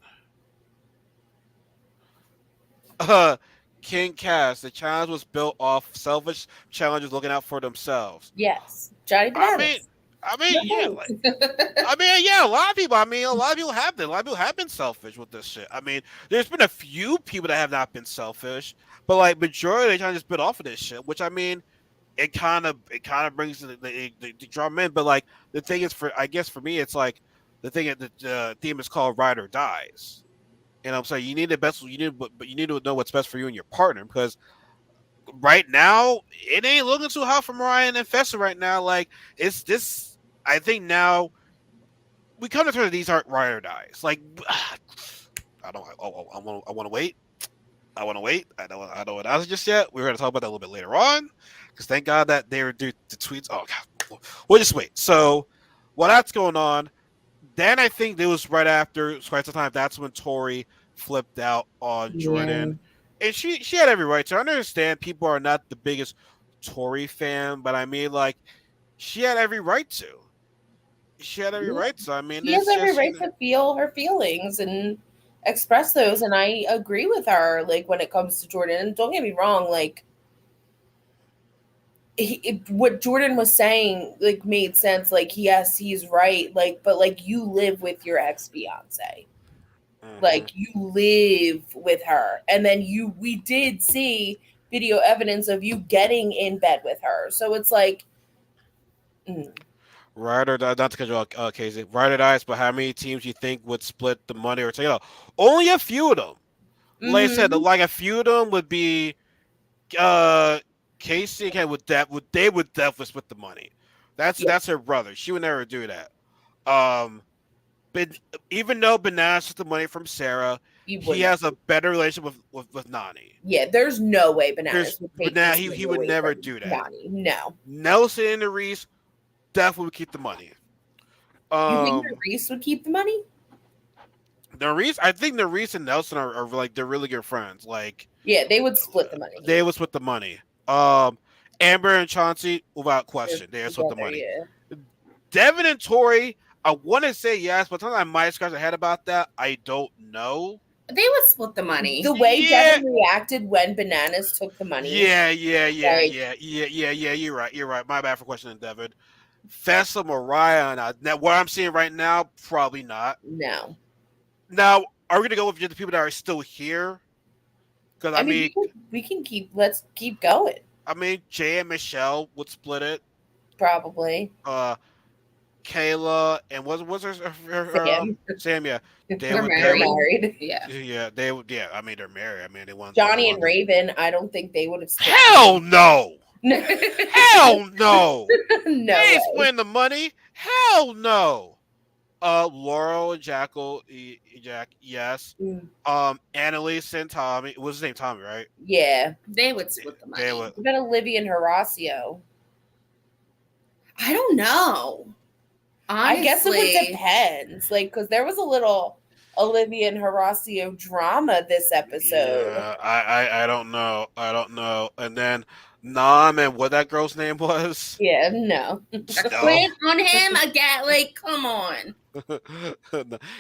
Uh, King Cass. The challenge was built off selfish challengers looking out for themselves. Yes. Johnny I mean, Bananas. yeah, No. like, I mean, yeah, a lot of people. I mean, a lot of people have been. A lot of people have been selfish with this shit. I mean, there's been a few people that have not been selfish, but like majority they trying to just bit off of this shit. Which I mean, it kind of brings the drum in. But like the thing is, for I guess for me, it's like the thing that the theme is called ride or dies. And I'm saying you need the best. But you need to know what's best for you and your partner because right now it ain't looking too hot for Mariah and Fessa right now. Like it's this. I think now we come to terms these aren't ride or dies. Like I don't. Oh, I want to wait. I want to wait. I don't announce it just yet. We're going to talk about that a little bit later on because thank God that they were the tweets. Oh God, we'll just wait. So while that's going on, then I think it was right after quite some time. That's when Tori flipped out on Yeah. Jordan, and she had every right to. I understand people are not the biggest Tori fan, but I mean like she had every right to. She had every Yeah. right to. I mean She has it's every just right to feel her feelings and express those. And I agree with her, like, when it comes to Jordan. And don't get me wrong, like, what Jordan was saying, like, made sense. Like, yes, he's right. Like, but, like, you live with your ex-fiance. Like, you live with her. And then we did see video evidence of you getting in bed with her. So it's like, Ride or die, not to cut you off, Casey. Ride or dice, but how many teams you think would split the money or take it out? Only a few of them. Like I said, mhm. like a few of them would be Casey and Ken would definitely split the money. Yeah, That's her brother. She would never do that. Um, but even though Bananas took the money from Sarah, you he wouldn't. has a better relationship with Nani. Yeah, there's no way There's Bananas would take Banana this he money would away never from do that. Nani. No. Nelson and the Reese definitely would keep the money. You think Um, Reese would keep the money? I think the Reese and Nelson are like they're really good friends. Like Yeah, they would split the money. they was with the money. Amber and Chauncey, without They're question, they was with the together, money. yeah. Devin and Tori, I want to say yes, but sometimes I might scratch my head about that. I don't know. They would split the money. The way Yeah. Devin reacted when Bananas took the money. Yeah. Like- You're right. You're right. My bad for questioning Devin. Fessa, Mariah, now what I'm seeing right now, probably not. No. Now, are we gonna go with just the people that are still here? Because I mean, let's keep going. I mean, Jay and Michelle would split it. Probably. Kayla and was her Sam. Sam, yeah. They're They married. would, Married. Yeah. yeah, they would, yeah. I mean, they're married. I mean, they want Johnny and Raven, I don't think they would have split. Hell no! No. Hell no! No They ain't way. splitting the money. Hell no! Laurel and Jackal, Jack, yes. Annalise and Tommy. What's his name? Tommy, right? Yeah. They would split the money. They would. What about Olivia and Horacio? I don't know. Honestly, I guess it would depend. Like, because there was a little Olivia and Horacio drama this episode. Yeah, I don't know. I don't know. And then Nam and what that girl's name was? Yeah, no. Quit on him again. Like, come on.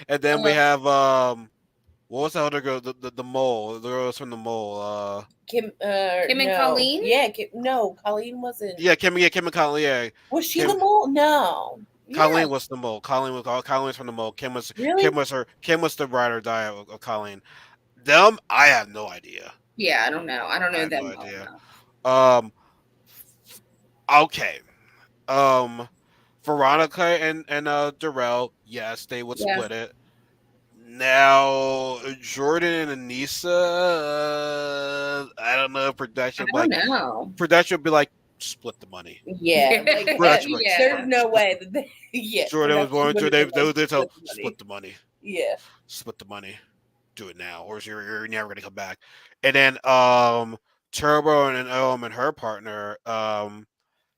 And then we have what was the other girl? The mole. The girl was from the mole. Kim and no. Colleen? Yeah, no, Colleen wasn't. Yeah, Kim and Colleen. Yeah, Was she Kim- the mole? No. Colleen Yeah. was the mole. Colleen was from the mole. Kim was Really? Kim was the ride or die of Colleen. Them, I have no idea. Yeah, I don't know. I don't know I have them. no well idea. enough. Okay. Veronica and Darrell, yes, they would Yeah. split it. Now Jordan and Anissa, I don't know. Production, I don't know. production would be like split the money. Yeah. Like, That's right. There's no way that they, yeah. Jordan was going to production they would've would tell been split the money, Yeah. split the money, do it now, or you're never gonna come back. And then Turbo and her partner, his I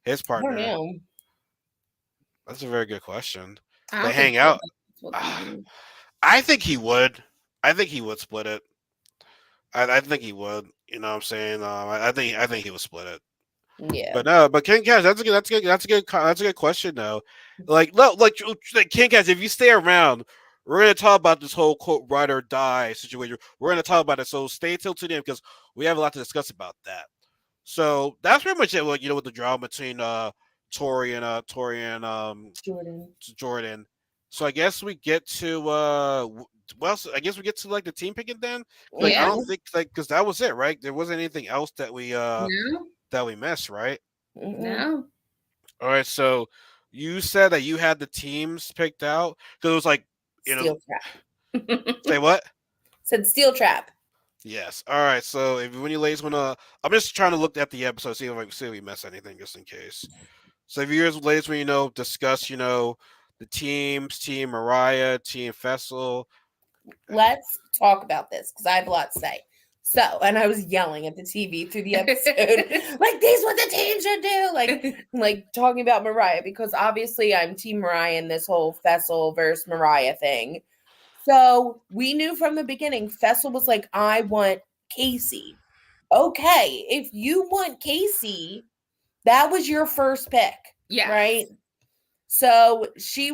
don't partner. know. That's a very good question. I don't They think hang out. split the money. I think he would. I think he would split it. I think he would. You know what I'm saying? I think he would split it. Yeah. But no, but King Cash, that's a good question though. Like no, like King Cash, if you stay around, we're gonna talk about this whole quote ride or die situation. We're gonna talk about it, so stay till to the end because we have a lot to discuss about that. So that's pretty much it. Like with the drama between Tori and Jordan. Jordan. So I guess we get to well, so I guess we get to like the team picking then. Like I Yeah. don't think like because that was it, right? There wasn't anything else No. that we missed, right? Mm-mm. No. All right, so you said that you had the teams picked out because it was like Steel trap. say what? Said steel trap. Yes. All right. So if when you ladies wanna, I'm just trying to look at the episode, see if we miss anything, just in case. So if you guys ladies when discuss the teams, Team Mariah, Team Fessel. Let's talk about this because I have a lot to say. So, and I was yelling at the TV through the episode, like these what the team should do, like talking about Mariah because obviously I'm Team Mariah in this whole Fessel versus Mariah thing. So we knew from the beginning, Fessel was like, I want Kasey. Okay, if you want Kasey, that was your first pick, Yes. right? So she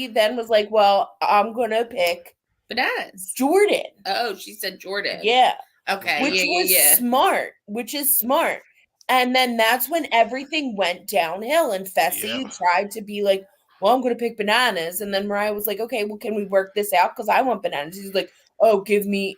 then was like, well, I'm gonna pick Bananas. Jordan. Oh, she said Jordan. Yeah. Okay. Which was smart. Which is smart. And then that's when everything went downhill. And Fessy tried to be like, well, I'm going to pick bananas. And then Mariah was like, okay, well, can we work this out? Because I want bananas. He's like, oh, give me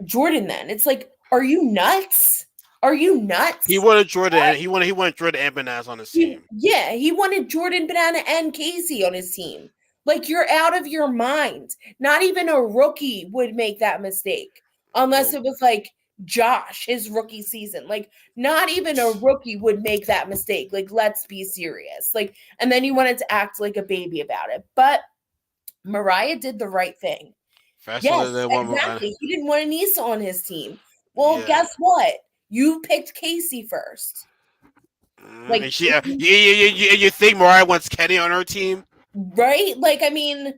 Jordan then. It's like, are you nuts? Are you nuts? He wanted Jordan. He wanted Jordan and Bananas on his team. Yeah, he wanted Jordan, Banana, and Kasey on his team. Like, you're out of your mind. Not even a rookie would make that mistake unless it was like Josh, his rookie season. Like, not even a rookie would make that mistake. Like, let's be serious. Like, and then you wanted to act like a baby about it. But Mariah did the right thing. Yes, exactly. He didn't want Anissa on his team. Well, guess what? You picked Kasey first. Like, you think Mariah wants Kenny on her team, right? Like, I mean,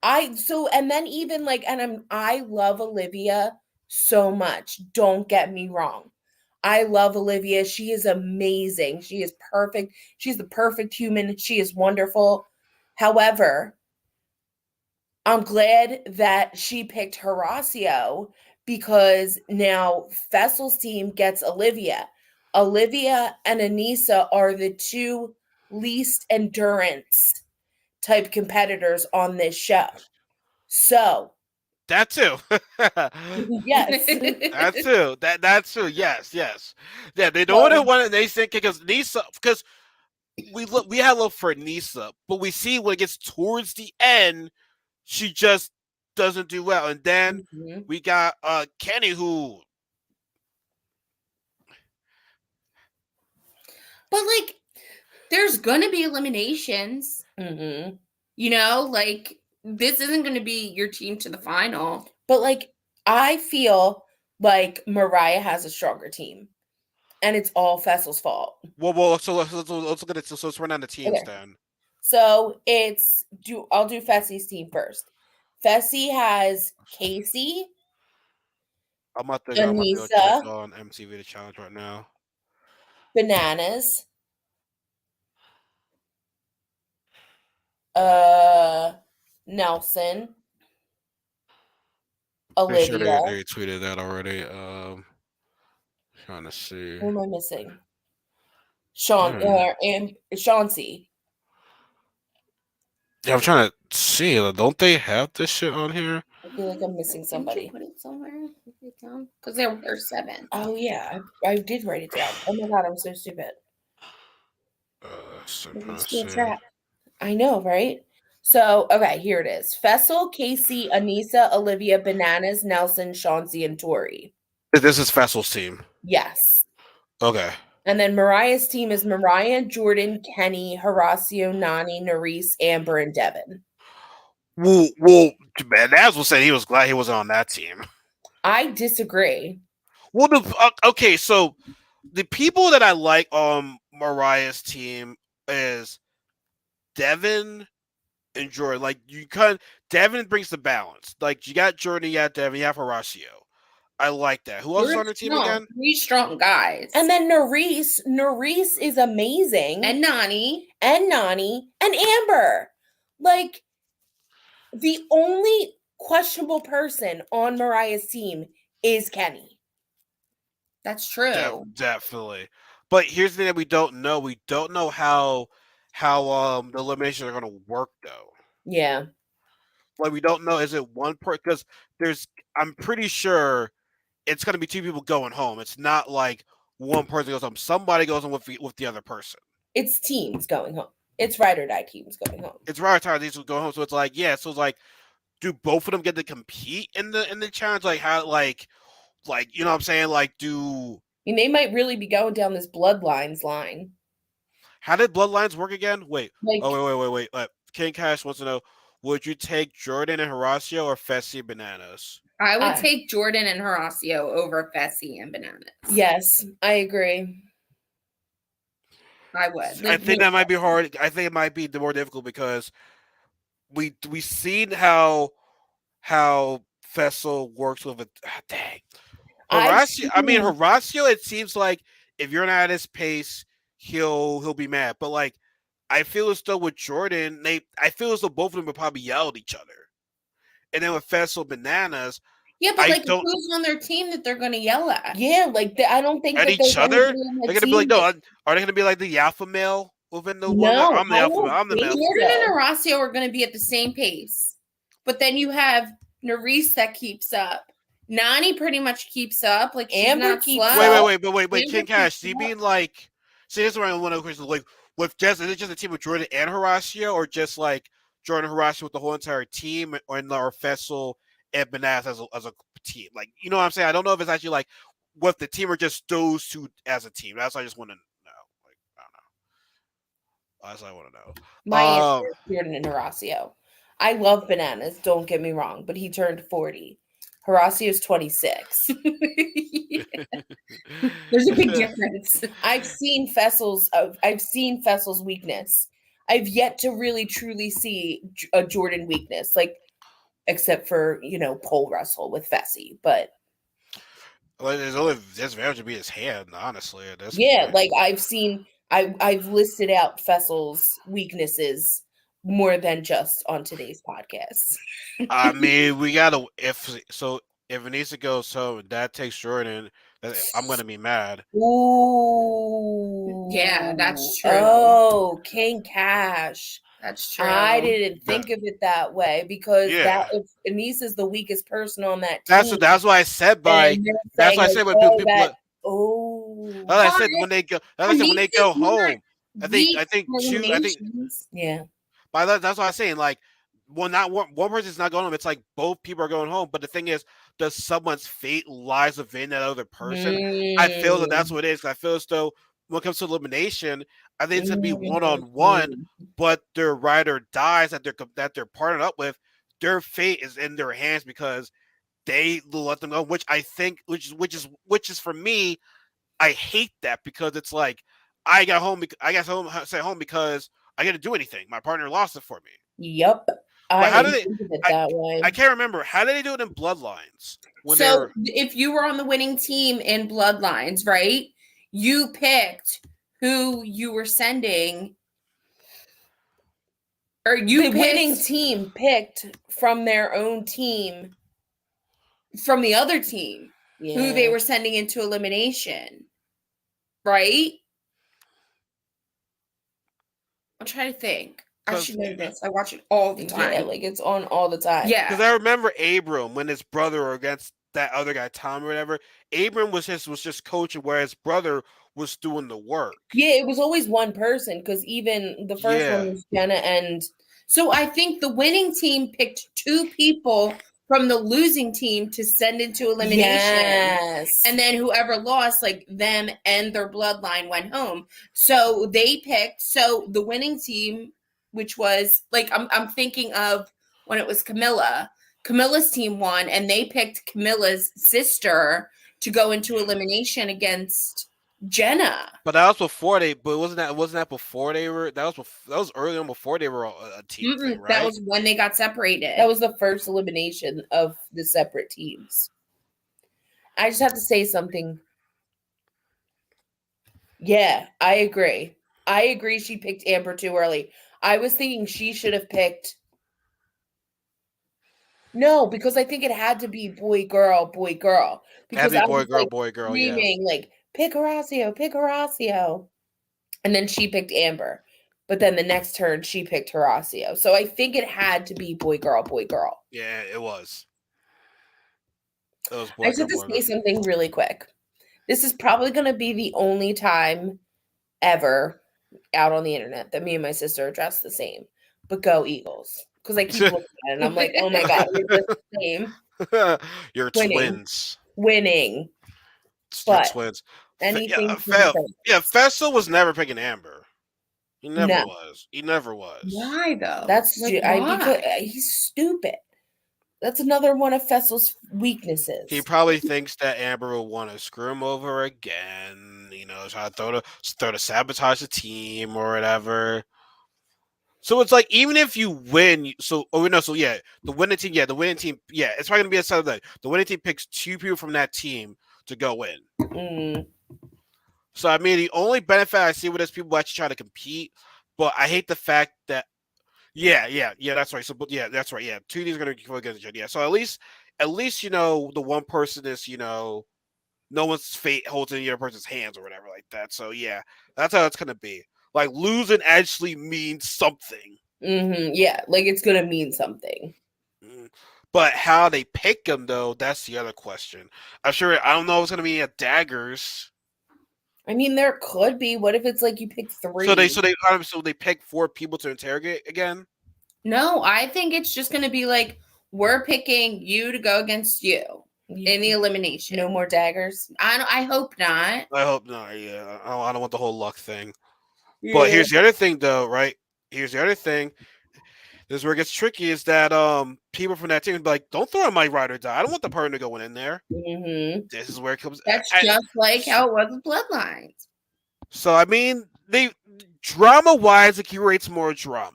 and then even like, and I love Olivia so much. Don't get me wrong. I love Olivia. She is amazing. She is perfect. She's the perfect human. She is wonderful. However, I'm glad that she picked Horacio because now Fessel's team gets Olivia. Olivia and Anissa are the two least endurance type competitors on this show. So that too. yes. That too. That's true. Yes. Yeah, they don't want it. They think because we had love for Nisa, but we see when it gets towards the end, she just doesn't do well. And then we got Kenny who. But like, there's gonna be eliminations. Like this isn't gonna be your team to the final. But like, I feel like Mariah has a stronger team. And it's all Fessel's fault. Well, so let's look at it. So let's run down the teams then. So I'll do Fessy's team first. Fessy has Kasey. I'm about to check on MTV the challenge right now. Bananas. Nelson. Olivia. Sure they tweeted that already. Trying to see. Who am I missing? And Chauncey. Yeah, I'm trying to see. Don't they have this shit on here? I feel like I'm missing somebody. Did you put it somewhere? Because there were 7. Oh yeah, I did write it down. Oh my god, I'm so stupid. I know, right? So, okay, here it is. Fessel, Kasey, Anissa, Olivia, Bananas, Nelson, Chauncey, and Tori. This is Fessel's team. Yes. Okay. And then Mariah's team is Mariah, Jordan, Kenny, Horacio, Nani, Nerese, Amber, and Devin. Well, Bananas was saying he was glad he wasn't on that team. I disagree. Well, okay, so the people that I like on Mariah's team is Devin and Jordan. Like Devin brings the balance. Like you got Jordan, you got Devin, you have Horacio. I like that. Who else is You're on their team strong. again? 3 strong guys. And then Nerys is amazing. And Nani. And Amber. Like, the only questionable person on Mariah's team is Kenny. That's true. Definitely. But here's the thing that we don't know. We don't know how the eliminations are going to work, though. Yeah. Like, we don't know. Is it one person? Because I'm pretty sure it's going to be 2 people going home. It's not like one person goes home. Somebody goes home with the other person. It's teams going home. It's ride or die teams going home. It's ride or die teams going home. So it's like, yeah. So it's like, do both of them get to compete in the challenge? Like, how, like you know what I'm saying? Like, I mean, they might really be going down this bloodlines line. How did bloodlines work again? Wait. Like, wait. King Cash wants to know: would you take Jordan and Horacio or Fessy and Bananas? I would take Jordan and Horacio over Fessy and Bananas. Yes, I agree. I would. I think that might be hard. I think it might be the more difficult because we seen how Fessel works with it. Dang. Horacio, it seems like if you're not at his pace, he'll be mad. But like, I feel as though with Jordan, I feel as though both of them would probably yell at each other. And then with Fessel Bananas, yeah, but who's on their team that they're going to yell at? Yeah, like I don't think at each other. They're going to be like, no. Are they going to be like the alpha male within the one? No, I'm the alpha male. I'm the male. Jordan and Horacio are going to be at the same pace, but then you have Nerys that keeps up. Nani pretty much keeps up. Like, Amber keeps up. Wait. King Cash, do you mean like? See, this is what I want to question. Like, is it just a team with Jordan and Horacio, or just like Jordan and Horacio with the whole entire team, or Fessel and Bananas as a team? Like, you know what I'm saying? I don't know if it's actually like what the team or just those 2 as a team. That's what I just want to know. Like, I don't know. That's what I want to know. My answer is Jordan and Horacio. I love Bananas, don't get me wrong, but he turned 40. Horacio's 26. There's a big difference. I've seen Fessel's weakness. I've yet to really truly see a Jordan weakness, like except for pole wrestle with Fessy, but there's only disadvantage to be his hand, honestly. At this point. Like I've listed out Fessel's weaknesses more than just on today's podcast. I mean, we gotta if it needs to go, so that takes Jordan. I'm gonna be mad. Ooh, yeah, that's true. Oh, King Cash. That's true. I didn't think of it that way because if Anise is the weakest person on that team, that's what I said. That's what I said when people. That's what I said when they go. When they go home. I think yeah. By that's what I was saying. Like, well, not one person's not going home. It's like both people are going home. But the thing is, does someone's fate lies within that other person? I feel that that's what it is. I feel as though when it comes to elimination, I think it's gonna be 1-on-1. But their rider dies that they're partnered up with. Their fate is in their hands because they let them go. Which I think, which is for me, I hate that because it's like I got home because I got to do anything. My partner lost it for me. Yep. How did I can't remember. How did they do it in Bloodlines? So if you were on the winning team in Bloodlines, right? You picked who you were sending. Or the winning team picked from their own team. From the other team. Yeah. Who they were sending into elimination. Right? I'm trying to think. I should know this. I watch it all the time. Yeah, like it's on all the time. Yeah. Because I remember Abram when his brother or against that other guy, Tom or whatever. Abram was just coaching, whereas brother was doing the work. Yeah, it was always one person because even the first one was Jenna and. So I think the winning team picked 2 people from the losing team to send into elimination. Yes. And then whoever lost, like them and their bloodline went home. So they picked, the winning team, which was like, I'm thinking of when it was Camilla's team won and they picked Camilla's sister to go into elimination against Jenna. But that was before wasn't that before they were, that was early on before they were a team thing, right? That was when they got separated. That was the first elimination of the separate teams. I just have to say something. Yeah, I agree. I agree she picked Amber too early. I was thinking she should have picked. No, because I think it had to be boy, girl, boy, girl. Because Happy I was like boy, girl, yeah. screaming, like, pick Horacio, pick Horacio. And then she picked Amber. But then the next turn, she picked Horacio. So I think it had to be boy, girl, boy, girl. Yeah, it was. It was I boy, just have girl, to boy, say girl. something really quick. This is probably going to be the only time ever out on the internet that me and my sister are dressed the same. But go Eagles. Because I keep looking at it and I'm like, oh my God, we're dressed the same. You're Winning. twins. Winning. You're But twins. anything for the Colts. Yeah, Fessel was never picking Amber. He never No. was. He never was. Why though? That's Like, because why? he's stupid. That's another one of Fessel's weaknesses. He probably thinks that Amber will want to screw him over again. You know, try to throw to sabotage the team or whatever. So it's like even if you win, the winning team, it's probably gonna be a set of that. The winning team picks 2 people from that team to go in. Mm. So I mean, the only benefit I see with this, people actually try to compete, but I hate the fact that that's right. So that's right. Yeah, 2 of these are gonna go against each other. Yeah, so at least the one person is no one's fate holds in the other person's hands or whatever like that. So yeah, that's how it's gonna be. Like losing actually means something. Mm-hmm. Yeah, like it's gonna mean something. But how they pick them though, that's the other question. I don't know if it's gonna be at daggers. I mean, there could be. What if it's like you pick 3? So they pick 4 people to interrogate again? No, I think it's just going to be like we're picking you to go against you in the elimination. No more daggers. I hope not. I hope not. Yeah, I don't want the whole luck thing. Yeah. But here's the other thing, though. Right? Here's the other thing. This is where it gets tricky. Is that people from that team be like, "Don't throw in my ride or die. I don't want the partner going in there." Mm-hmm. This is where it comes. That's just like how it was with Bloodlines. So I mean, they drama-wise, it curates more drama.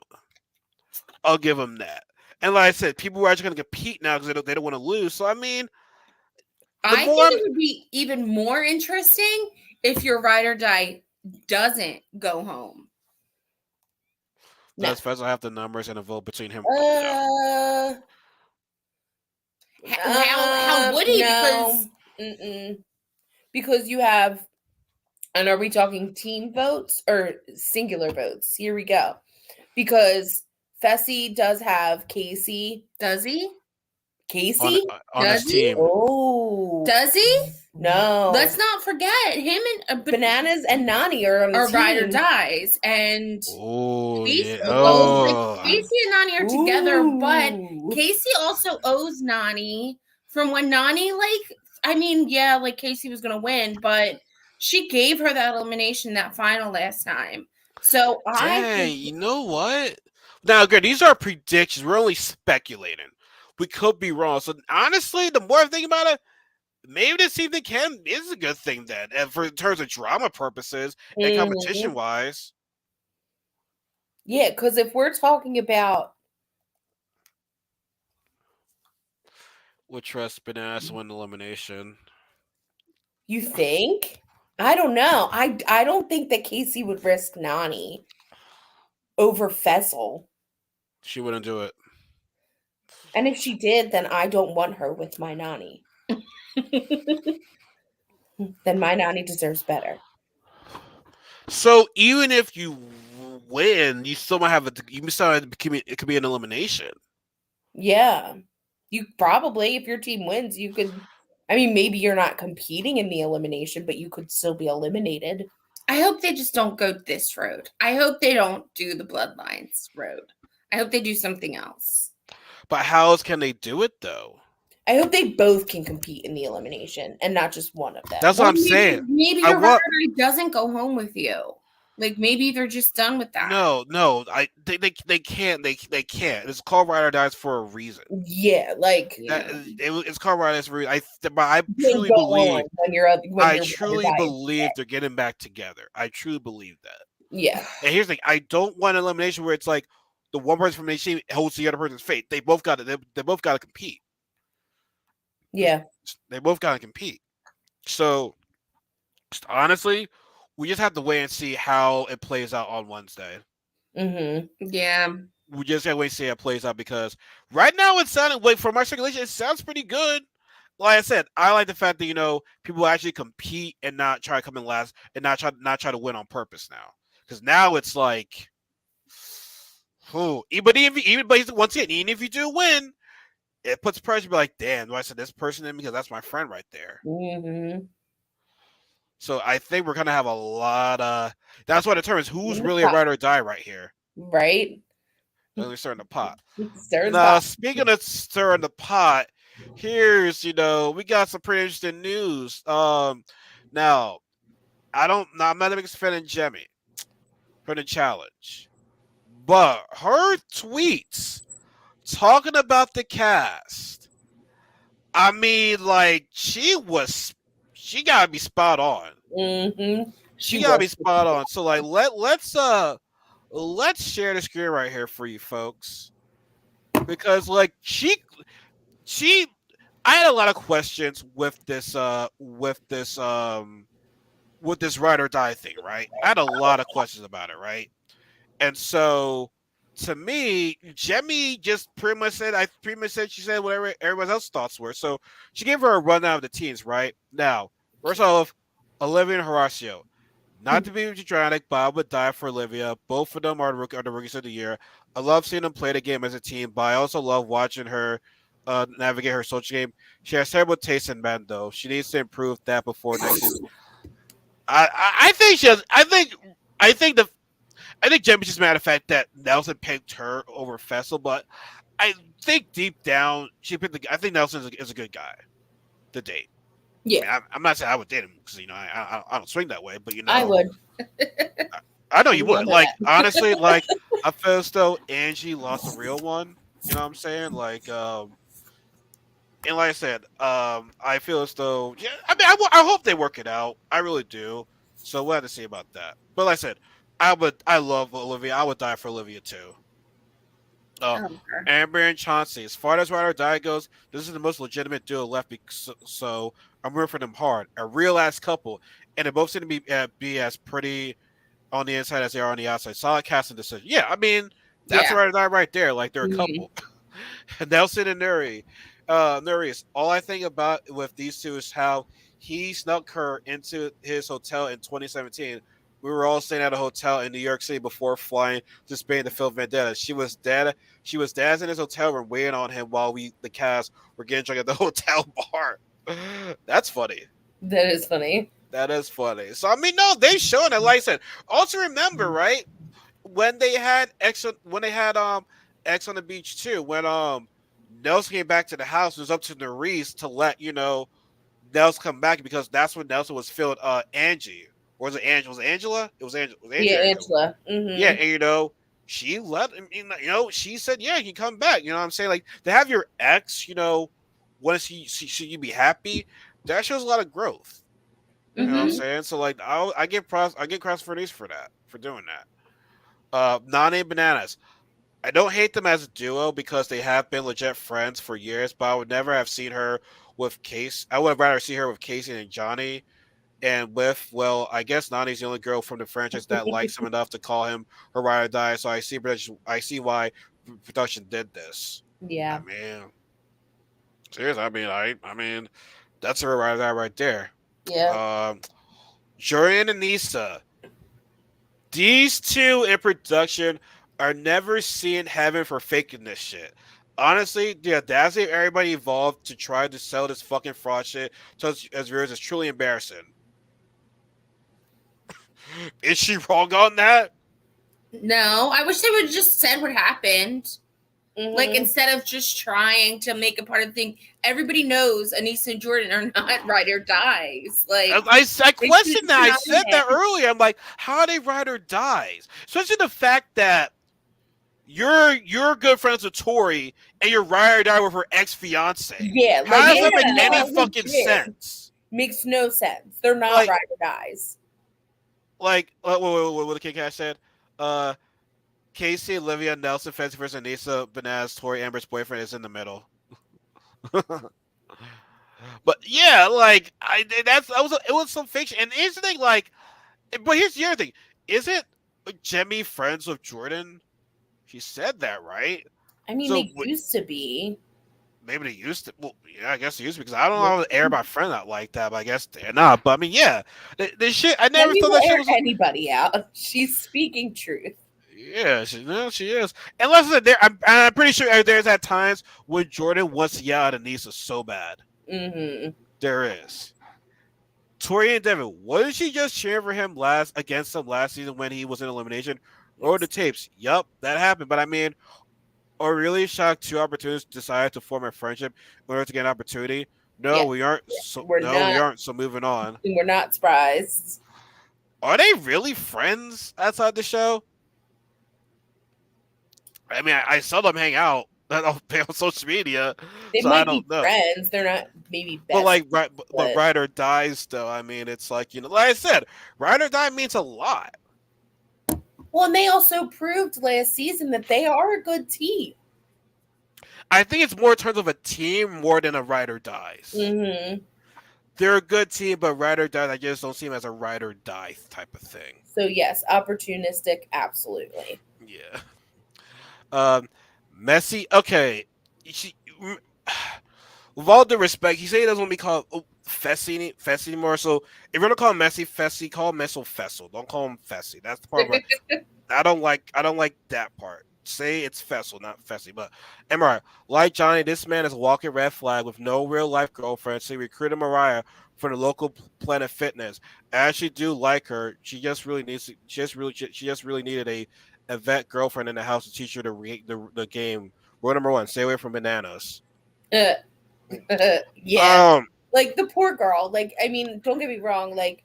I'll give them that. And like I said, people are actually going to compete now because they don't want to lose. So I mean, I think it would be even more interesting if your ride or die doesn't go home. Does Fezzo have the numbers and a vote between him? How would he? No. Because you have, and are we talking team votes or singular votes? Here we go. Because Fessy does have Kasey. Does he? Kasey? On his team. Oh. Does he? No. Let's not forget him and Bananas and Nani are on the team. ride or dies. And Kasey and Nani are together, but Kasey also owes Nani from when Nani, Kasey was going to win, but she gave her that elimination, that final last time. So you know what? Now, again, these are predictions. We're only speculating. We could be wrong. So honestly, the more I think about it, maybe this season is a good thing then, and in terms of drama purposes and competition wise. Yeah, because if we're talking about would trust Bananas to win elimination. You think? I don't know. I don't think that Kasey would risk Nani over Fessel. She wouldn't do it. And if she did, then I don't want her with my Nani. Then my Nani deserves better. So even if you win, you still might have it could be an elimination. Yeah. You probably, if your team wins, you could. I mean, maybe you're not competing in the elimination, but you could still be eliminated. I hope they just don't go this road. I hope they don't do the Bloodlines road. I hope they do something else. But how else can they do it, though? I hope they both can compete in the elimination and not just one of them. That's what I'm saying. Maybe your rider doesn't go home with you. Like maybe they're just done with that. No, they can't. They can't. It's called Ride or Dies for a reason. Yeah, it's called Ride or Dies for a reason. I truly believe. I truly believe they're getting back together. I truly believe that. Yeah. And here's the thing: I don't want an elimination where it's like the one person from the team holds the other person's fate. They both got to. They both got to compete. Yeah. They both got to compete. So honestly, we just have to wait and see how it plays out on Wednesday. Mm-hmm. Yeah. We just have to wait and see how it plays out because right now it's sounding wait for my circulation. It sounds pretty good. Like I said, I like the fact that people actually compete and not try to come in last and not try to win on purpose now. Because now it's like, but once again, even if you do win, it puts pressure. Be like, damn, do I send this person in because that's my friend right there. Mm-hmm. So I think we're gonna have a lot of. That's what determines who's really a ride or die right here. Right. Really stirring the pot. Stirs Now, pot. speaking of stirring the pot, here's we got some pretty interesting news. Now I'm not a big fan of Jemmy for the challenge, but her tweets talking about the cast. I mean, like she gotta be spot on. Mm-hmm. She She gotta was. be spot on. So like, let's share the screen right here for you folks because like she I had a lot of questions with this ride or die thing, right? I had a lot of questions about it, right? And so to me, Jemmy just pretty much said she said whatever everyone else's thoughts were. So she gave her a rundown of the teams, right? Now, first off, Olivia and Horacio. Not to be dramatic, but I would die for Olivia. Both of them are the rookies of the year. I love seeing them play the game as a team, but I also love watching her navigate her social game. She has terrible taste in men, though. She needs to improve that before next season. I think she has. I think the I think Jemmy's just mad at the fact that Nelson picked her over Fessel, but I think deep down she picked I think Nelson is a good guy to date. I Yeah. mean, I'm not saying I would date him because I don't swing that way, but I would. I know you You would. know Like that. honestly, like I feel as though Angie lost a real one. You know what I'm saying? Like and like I said, I feel as though yeah. I mean, I hope they work it out. I really do. So we'll have to see about that. But like I said, I love Olivia. I would die for Olivia too. Uh, Okay. Amber and Chauncey. As far as Ride or Die goes, this is the most legitimate duo left. So I'm rooting for them hard. A real ass couple, and they both seem to be as pretty on the inside as they are on the outside. Solid casting decision. Yeah, I mean that's Yeah. Ride or Die right there. Like they're a Mhm. couple. Nelson and Nuri. Nurius. All I think about with these two is how he snuck her into his hotel in 2017. We were all staying at a hotel in New York City before flying to Spain to film Vendetta. She was dead. She was dads in his hotel room waiting on him while the cast, were getting drunk at the hotel bar. That's funny. That is funny. That is funny. So I mean, no, they shown it. Like I said, also remember, right? When they had X on the beach too, when Nelson came back to the house, it was up to Nerese to let Nelson come back because that's when Nelson was feeling Angie. Or was it Angela? Was it Angela? It was Angela. It was Angie Yeah, or Angela. Angela. Yeah, Mm-hmm. and she let him. She said, "Yeah, he can come back." You know what I'm saying? Like to have your ex, want to see you be happy. That shows a lot of growth. You know what I'm Mhm. saying? So like, I get props. I get cross for these for that for doing that. Nane Bananas. I don't hate them as a duo because they have been legit friends for years, but I would never have seen her with Case. I would rather see her with Kasey and Johnny. And well, I guess Nani's the only girl from the franchise that likes him enough to call him her ride or die. So I see why production did this. I Yeah. mean, seriously, I mean, that's her ride or die right there. Yeah. Um, Jordan and Nisa. These two in production are never seeing heaven for faking this shit. Honestly, the audacity of everybody involved to try to sell this fucking fraud shit to us as viewers is truly embarrassing. Is she wrong on that? No, I wish they would have just said what happened. Like Mm-hmm. instead of just trying to make a part of the thing, everybody knows Anissa and Jordan are not ride or dies. Like I they should questioned have that. I known said that it. earlier. I'm like, how are they ride or dies? Especially the fact that you're good friends with Tori and you're ride or die with her ex fiance. Yeah, like How does Yeah, that make any no, fucking legit. sense? Makes no sense. They're not Like ride or dies. what the King Cash said. Uh, Kasey, Olivia, Nelson, Fancy versus Anissa, Banaz, Tori, Amber's boyfriend is in the middle. But yeah, like it was some fiction. And here's the thing, like, but here's the other thing: isn't Jemmy friends with Jordan? She said that, right? I mean, So they used to be. maybe they used to. Well, yeah, I guess they used to because I don't know how to air my friend out like that. But I guess they're not. But I mean, yeah, the shit. I never Demi thought will that shit air was. anybody out. She's speaking truth. Yeah, she is. And listen, I'm pretty sure there's at times when Jordan wants to yell at Anissa so bad. Mm-hmm. There is. Tori and Devin, wasn't she just cheering for him against him last season when he was in elimination? Or the Yes. tapes? Yup, that happened. But I mean, are really shocked two opportunists decided to form a friendship in order to get an opportunity? No, Yeah. we aren't. So We're no, we not. aren't. So moving on. We're not surprised. Are they really friends outside the show? I mean, I saw them hang out on social media, They so I might be don't know. friends. They're not maybe But best. like, but But ride or dies, though. I mean, it's like like I said, ride or die means a lot. well, and they also proved last season that they are a good team. I think it's more in terms of a team more than a ride or dies. Mm-hmm. They're a good team, but ride or die, I just don't see them as a ride or die type of thing. So yes, opportunistic, absolutely. Yeah. Messi. Okay. She, with all due respect, he said he doesn't want to be called Fessy anymore. So if you're gonna call him Messi Fessy, call him Messo Fessel. Don't call him Fessy. That's the part where I don't like. I don't like that part. Say it's Fessel, not Fessy. But MRI, like Johnny, this man is a walking red flag with no real life girlfriend. So he recruited Mariah from the local Planet Fitness. I actually do like her. She just really needs. She just really needed a vet girlfriend in the house to teach her the game. Rule number one: stay away from bananas. Yeah. Like the poor girl. Like, I mean, don't get me wrong. Like,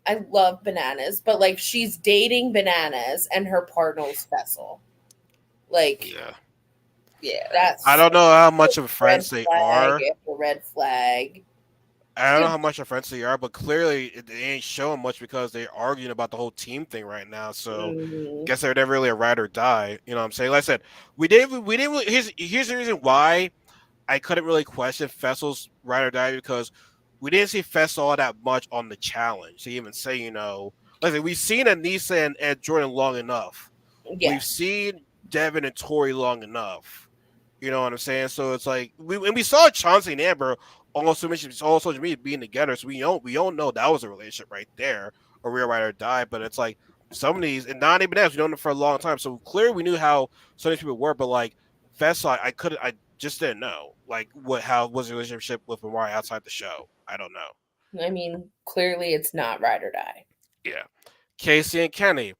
I love bananas, but like she's dating bananas and her partner's vessel. Like, yeah, that's I don't know how much of red friends they flag are. after red flag. I don't know how much of friends they are, but clearly they ain't showing much because they're arguing about the whole team thing right now. So guess they're never really a ride or die. You know what I'm saying? Like I said, we didn't really, here's the reason why I couldn't really question Fessel's ride or die because we didn't see Fessel all that much on the challenge to even say, like I said, we've seen Anissa and Jordan long enough. Yeah. We've seen Devin and Tori long enough. You know what I'm saying? So it's like we saw Chauncey and Amber all social media being together, so we don't know that was a relationship right there, a real ride or die. But it's like some of these, and not even that, we known them for a long time, so clearly we knew how some of these people were. But like Fessel, I just didn't know like how was the relationship with Mariah outside the show. I don't know. I mean, clearly it's not ride or die. Yeah. Kasey and Kenny.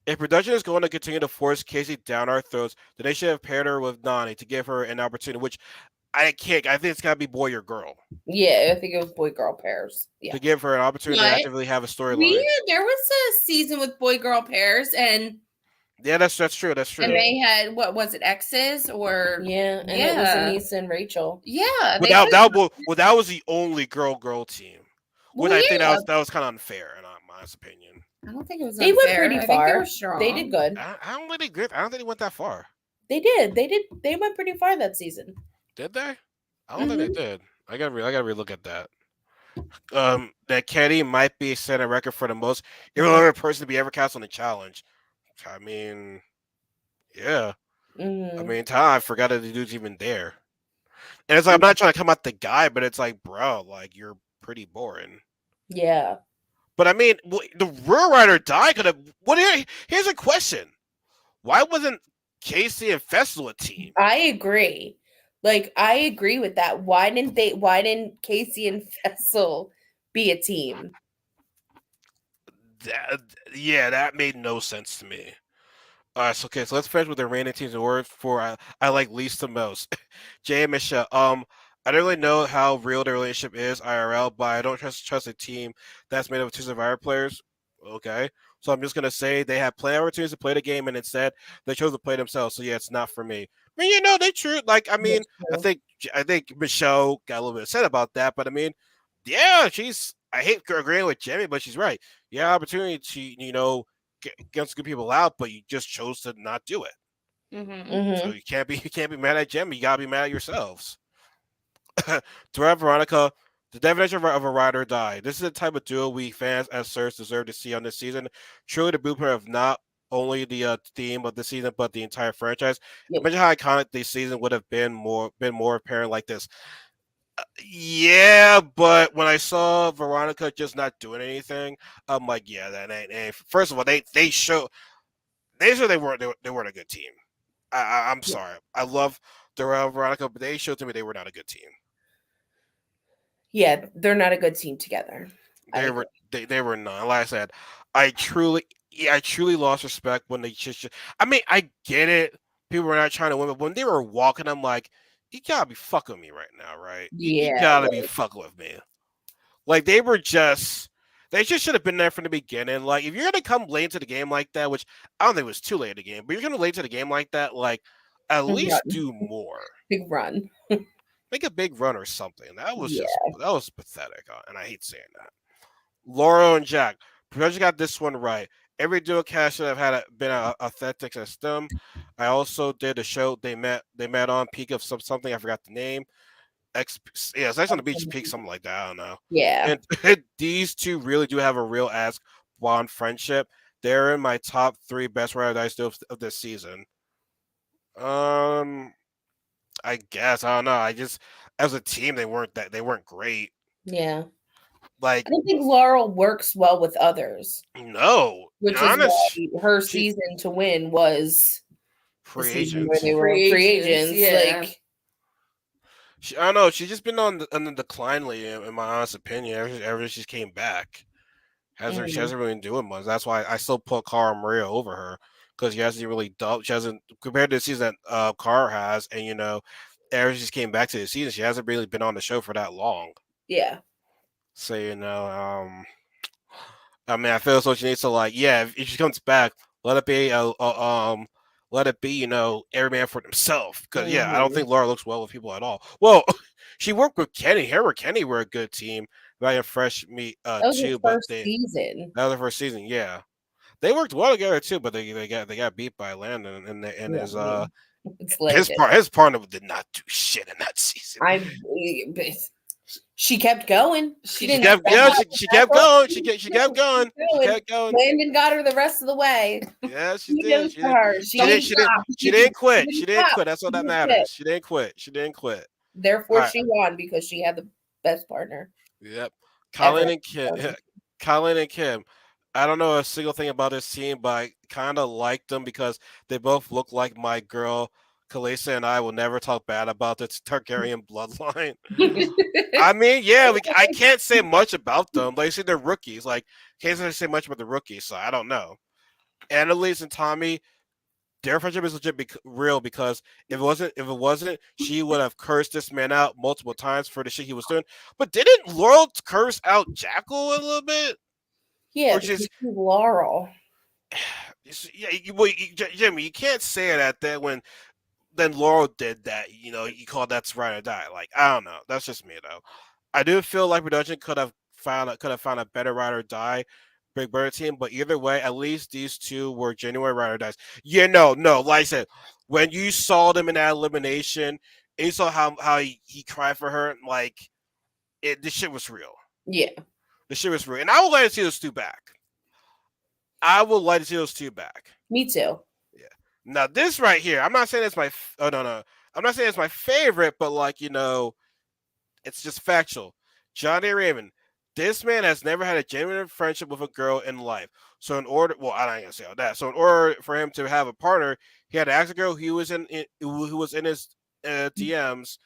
If production is going to continue to force Kasey down our throats, then they should have paired her with Nani to give her an opportunity, which I can't. I think it's got to be boy or girl. Yeah, I think it was boy-girl pairs. Yeah. To give her an opportunity to actively have a storyline. There was a season with boy-girl pairs, and yeah, that's true. That's true. And they had, what was it, exes or yeah, and it was Anissa and Rachel. Yeah, that was the only girl team. Which I think that was kind of unfair in my opinion. I don't think it was. They went pretty far. I think they were strong. They did good. I don't think they good. I don't think they went that far. They did. They went pretty far that season. Did they? I don't think they did. I gotta relook at that. That Kenny might be setting a record for the most irrelevant person to be ever cast on the challenge. I mean, yeah. I mean, I forgot that the dude's even there. And it's like I'm not trying to come out the guy, but it's like, bro, like you're pretty boring. Yeah. But I mean, the real ride or die could have. Here's a question: why wasn't Kasey and Fessel a team? I agree. Like I agree with that. Why didn't Kasey and Fessel be a team? That made no sense to me. So let's finish with the remaining teams and words for I like least the most. Jay and Michelle. I don't really know how real the relationship is IRL, but I don't trust a team that's made up of two Survivor players. Okay, so I'm just gonna say they had plenty of opportunities to play the game, and instead they chose to play themselves. So yeah, it's not for me. I mean, they true. Like, I mean, I think Michelle got a little bit upset about that, but I mean, yeah, I hate agreeing with Jimmy, but she's right. Yeah, opportunity to get some good people out, but you just chose to not do it. So you can't be mad at Jimmy. You gotta be mad at yourselves. Throughout Veronica, The definition of a ride or die. This is the type of duo we fans as Sirs deserve to see on this season. Truly the blueprint of not only the theme of the season, but the entire franchise. Yep. Imagine how iconic this season would have been more apparent like this. Yeah, but when I saw Veronica just not doing anything, I'm like, yeah, that ain't. First of all, they showed they weren't a good team. I'm Yeah. sorry. I love Darrell Veronica, but they showed to me they were not a good team. Yeah, they're not a good team together. They were not. Like I said, I truly lost respect when they just. I mean, I get it. People were not trying to win, but when they were walking, I'm like, you gotta be fucking with me right now, right? You Yeah, gotta be fucking with me. Like they were just. They just should have been there from the beginning. Like, if you're gonna come late into the game like that, which I don't think it was too late in the game, but you're gonna late to the game like that, like, at least do more. big run. Make a big run or something. That was Yeah. that was pathetic, and I hate saying that. Laurel and Jack, production got this one right. Every duo cast should have been authentic as them. I also did a show they met on Peak of something I forgot the name. It's on the beach peak, something like that. I don't know. Yeah. And these two really do have a real ass bond friendship. They're in my top 3 best ride or dice duos of this season. I guess I don't know. I just as a team they weren't great. Yeah. Like I don't think Laurel works well with others, no, which is why her season to win was the free season where agents. they were free agents. Yeah. Like, I don't know. She's just been on the decline lately, in my honest opinion. Ever since she came back, she hasn't really been doing much. That's why I still put Cara Maria over her because she hasn't really done. She hasn't compared to the season that Cara has, and ever since she came back to the season, she hasn't really been on the show for that long. yeah. So I mean, I feel so she needs to if she comes back, let it be every man for himself. Because I don't think Laura looks well with people at all. Well, she worked with Kenny. Her and Kenny were a good team. Right, a fresh meet that was too, her first season. That was the first season. Yeah, they worked well together too, but they got beat by Landon and his partner did not do shit in that season. She kept going. She kept going. She kept going. She kept going. Landon got her the rest of the way. Yeah, she did. She didn't quit. She didn't quit. That's all that matters. She didn't quit. Therefore, she won because she had the best partner. Yep. Colin and Kim. I don't know a single thing about this team, but I kind of like them because they both look like my girl. Kasey and I will never talk bad about the Targaryen bloodline. I mean, I can't say much about them. Like, see, they're rookies. Like, can't say much about the rookies, so I don't know. Annalise and Tommy, their friendship is legit real because if it wasn't, she would have cursed this man out multiple times for the shit he was doing. But didn't Laurel curse out Jackal a little bit? Yeah, she's Laurel. Yeah, Jimmy, you can't say that when. Then Laurel did that, you call that's ride or die. Like, I don't know. That's just me though. I do feel like production could have found a better ride or die Big Brother team, but either way, at least these two were genuine ride or dies. Yeah, no. Like I said, when you saw them in that elimination, and you saw how he cried for her, like this shit was real. Yeah. The shit was real. And I would like to see those two back. Me too. Now this right here, I'm not saying it's my I'm not saying it's my favorite, but it's just factual. Johnny Raymond, this man has never had a genuine friendship with a girl in life. So I don't gonna say all that. So in order for him to have a partner, he had to ask a girl who was in his DMs.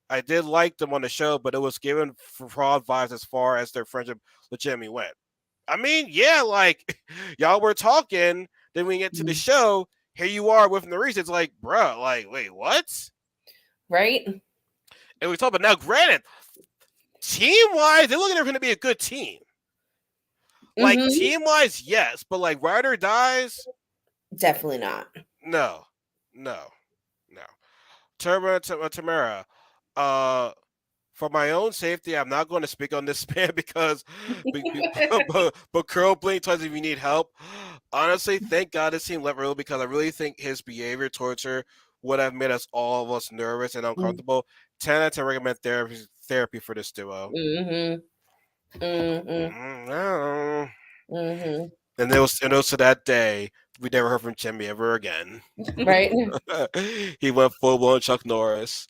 I did like them on the show, but it was given fraud vibes as far as their friendship legitimately went. I mean, y'all were talking, then we get to the show. Here you are with the reasons, bro, wait, what? Right? And we talk about now, granted, team-wise, they're looking to be a good team. Team-wise, yes, but ride or dies? Definitely not. No. Tamara, for my own safety, I'm not going to speak on this man because, but Curl blink twice if you need help. Honestly, thank God this team let real because I really think his behavior towards her would have made all of us nervous and uncomfortable. 10 out of 10 recommend therapy for this duo. Mm-hmm. Mm-hmm. No. Mm-hmm. And it was to that day we never heard from Jimmy ever again. Right. He went full blown Chuck Norris.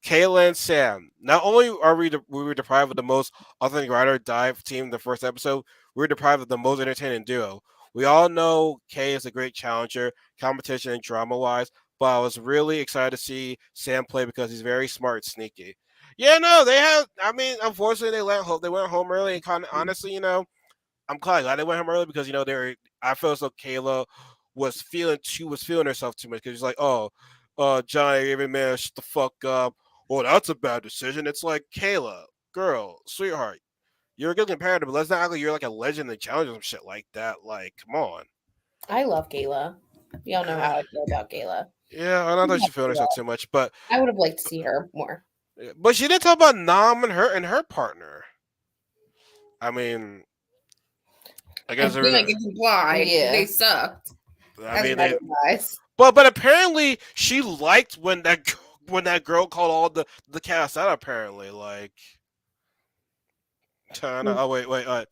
Kayla and Sam. Not only are we were deprived of the most authentic ride or die team in the first episode, we were deprived of the most entertaining duo. We all know Kay is a great challenger, competition and drama wise, but I was really excited to see Sam play because he's very smart and sneaky. Yeah, no, they have. I mean, unfortunately, they went home early, and kind of honestly, I'm glad they went home early because I feel as though Kayla was feeling herself too much because she's like, oh, Johnny, every man, shut the fuck up. Oh, that's a bad decision. It's like Kayla, girl, sweetheart, you're a good comparator, but let's not act like you're like a legend and challenge some shit like that. Like, come on. I love Kayla. Y'all know how I feel about Kayla. Yeah, I don't know she's feeling herself too much, but I would have liked to see her more. she didn't talk about Nam and her partner. I mean, I I guess feel like it's implied. Yeah. They sucked. I mean, Nice. but apparently she liked when that girl called all the cast out. Apparently, like, oh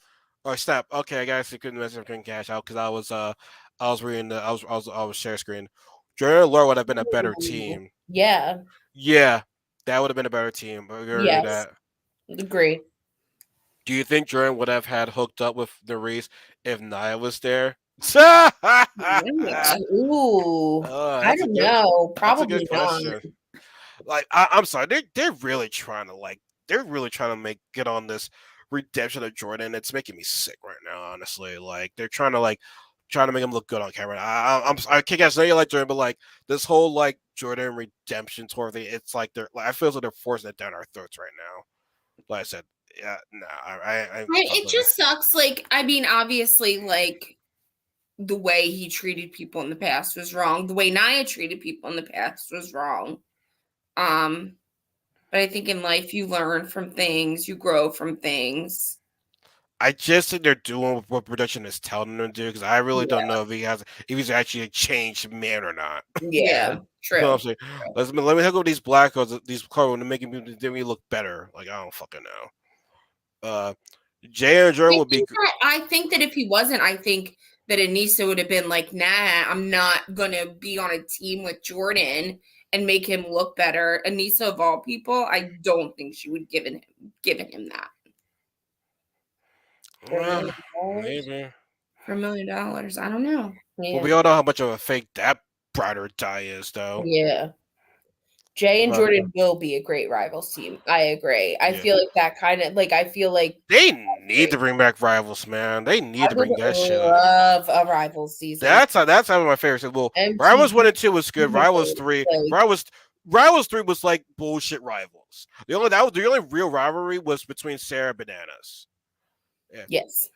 oh snap. Okay, I guess you couldn't mention couldn't cash out because I was reading I was share screen. Jordan and Laura would have been a better team. Yeah. Yeah, that would have been a better team. I agree with Yes. that. Agree. Do you think Jordan would have had hooked up with Nerese if Nia was there? Yeah. Ooh. I don't know. That's a Probably good not. question. Like I'm sorry, they're really trying to get on this redemption of Jordan. It's making me sick right now, honestly. Like they're trying to make him look good on camera. I kick ass. I know you like Jordan, but like this whole like Jordan redemption tour thing, it's like I feel like they're forcing it down our throats right now. Like I said, yeah, no, It just sucks. Like, I mean, obviously, like the way he treated people in the past was wrong. The way Nia treated people in the past was wrong. But I think in life you learn from things, you grow from things. I just think they're doing what production is telling them to do because I really don't know if he's actually a changed man or not. Yeah. True. You know what I'm saying? Let me hook up these black girls, these colors, to make me look better. Like I don't fucking know. Jay and Jordan would be. I think that if he wasn't, I think that Anissa would have been like, nah, I'm not gonna be on a team with Jordan and make him look better. Anissa of all people, I don't think she would given him that. Maybe. For $1 million. I don't know. Yeah. Well, we all know how much of a fake that Bride or Die is, though. Yeah. Jay and Jordan will be a great rivals team. I agree. I feel like that kind of I feel like they need to bring back rivals, man. They need to bring that shit up. Love a rivals season. That's one of my favorites. Well, Rivals 1 and 2 was good. Rivals 3 was like bullshit rivals. The only real rivalry was between Sarah and Bananas. Yeah. Yes.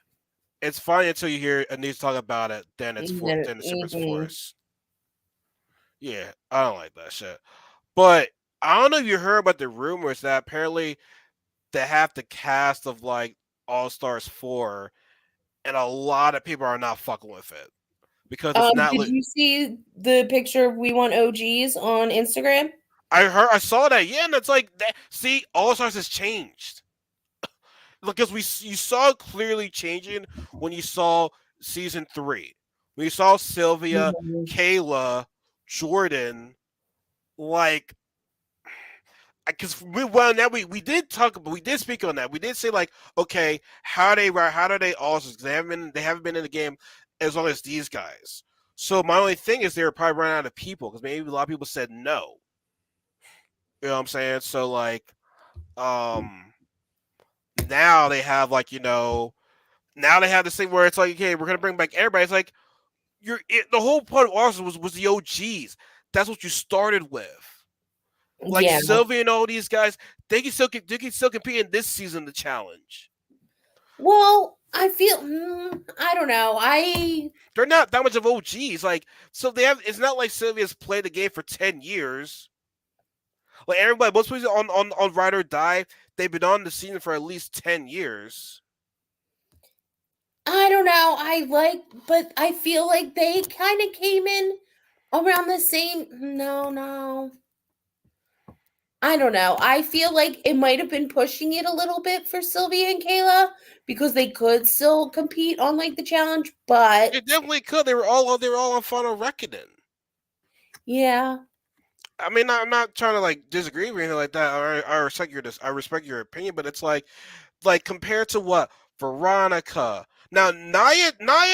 It's fine until you hear Anise talk about it. Then it's super force. Yeah, I don't like that shit. But I don't know if you heard about the rumors that apparently they have the cast of like All Stars 4, and a lot of people are not fucking with it because it's not. Did you see the picture of We Want OGs on Instagram? I saw that. Yeah, and it's like that. See, All Stars has changed because you saw it clearly changing when you saw season 3. When you saw Sylvia, Kayla, Jordan, like. Because we did speak on that. We did say like, okay, how do they also they haven't been in the game as long as these guys. So my only thing is they were probably running out of people because maybe a lot of people said no. You know what I'm saying? So like, now they have now they have this thing where it's like, okay, we're gonna bring back everybody. It's like the whole point of Arsenal was the OGs. That's what you started with. Like Sylvia and all these guys, they can still compete in this season. The challenge. Well, I feel I don't know. They're not that much of OGs. Like so, they have. It's not like Sylvia's played the game for 10 years. Like everybody, most people on Ride or Die, they've been on the season for at least 10 years. I don't know. But I feel like they kind of came in around the same. No. I don't know. I feel like it might have been pushing it a little bit for Sylvia and Kayla because they could still compete on like the challenge, but It definitely could. They were all on Final Reckoning. yeah. I mean, I'm not trying to like disagree or anything like that. I respect your opinion, but it's like compared to what Veronica. Now Naya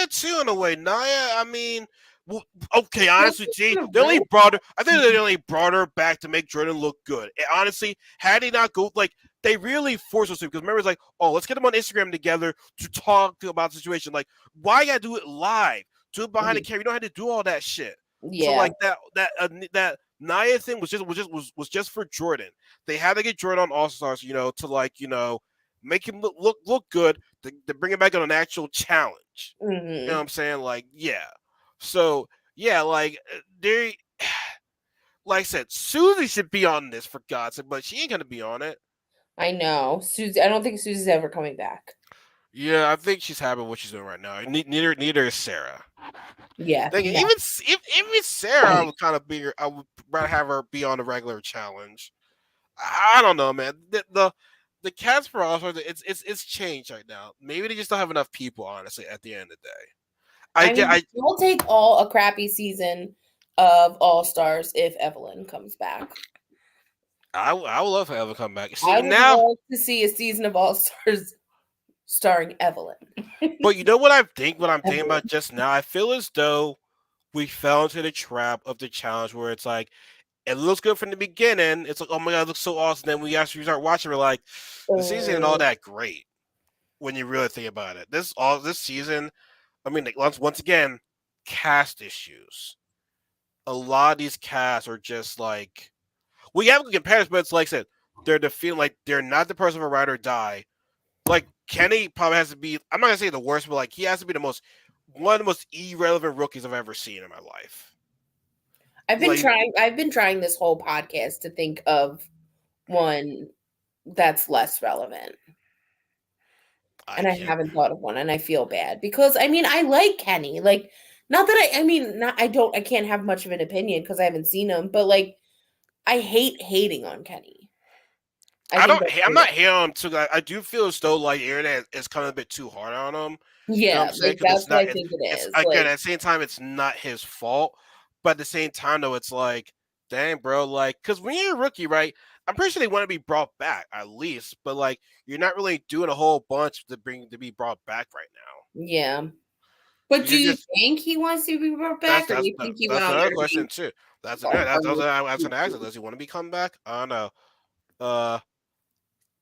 too in a way. Naya, I mean, well, okay, honestly, G, they only brought her. I think they only brought her back to make Jordan look good. And honestly, had he not go like they really forced us to because remember it's like, oh, let's get them on Instagram together to talk about the situation. Like, why you gotta do it live? Do it behind the camera. You don't have to do all that shit. So Yeah. like that Naya thing was just for Jordan. They had to get Jordan on All Stars, to like make him look good to bring him back on an actual challenge. You know what I'm saying? Like, yeah. So yeah, like they, like I said, Susie should be on this for God's sake, but she ain't gonna be on it. I know. Susie, I don't think Susie's ever coming back. Yeah, I think she's happy with what she's doing right now. Neither is Sarah. Yeah. Thinking No. even Sarah, I would rather have her be on the regular challenge. I don't know, man. The Casper All-Stars, it's changed right now. Maybe they just don't have enough people, honestly, at the end of the day. I mean, we'll take a crappy season of All Stars if Evelyn comes back. I would love for Evelyn to come back. See, I would now, love to see a season of All Stars starring Evelyn. but you know what I'm thinking about just now? I feel as though we fell into the trap of the challenge where it's like, it looks good from the beginning. It's like, oh my God, it looks so awesome. Then we actually start watching, we're like, the season ain't all that great when you really think about it. This season, I mean, like, once again, cast issues. A lot of these casts are just like, we have to compare this, but it's like I said, they're the feeling like they're not the person of ride or die. Like Kenny probably has to be, I'm not gonna say the worst, but like he has to be one of the most irrelevant rookies I've ever seen in my life. I've been trying this whole podcast to think of one that's less relevant. I haven't thought of one, and I feel bad because I mean I like Kenny. Like, not that I can't have much of an opinion because I haven't seen him, but like I hate hating on Kenny. I'm not hating on him too. I do feel as though like internet is kind of a bit too hard on him. Yeah, you know what I'm saying? like, that's what I think it is. Again, at the same time, it's not his fault, but at the same time, though, it's like, dang, bro, like, because when you're a rookie, right? I'm pretty sure they want to be brought back at least, but like, you're not really doing a whole bunch to be brought back right now. Yeah. But do you think he wants to be brought back, or do you think he went on another there? question too. That's I was gonna ask. Does he want to be come back? I don't know.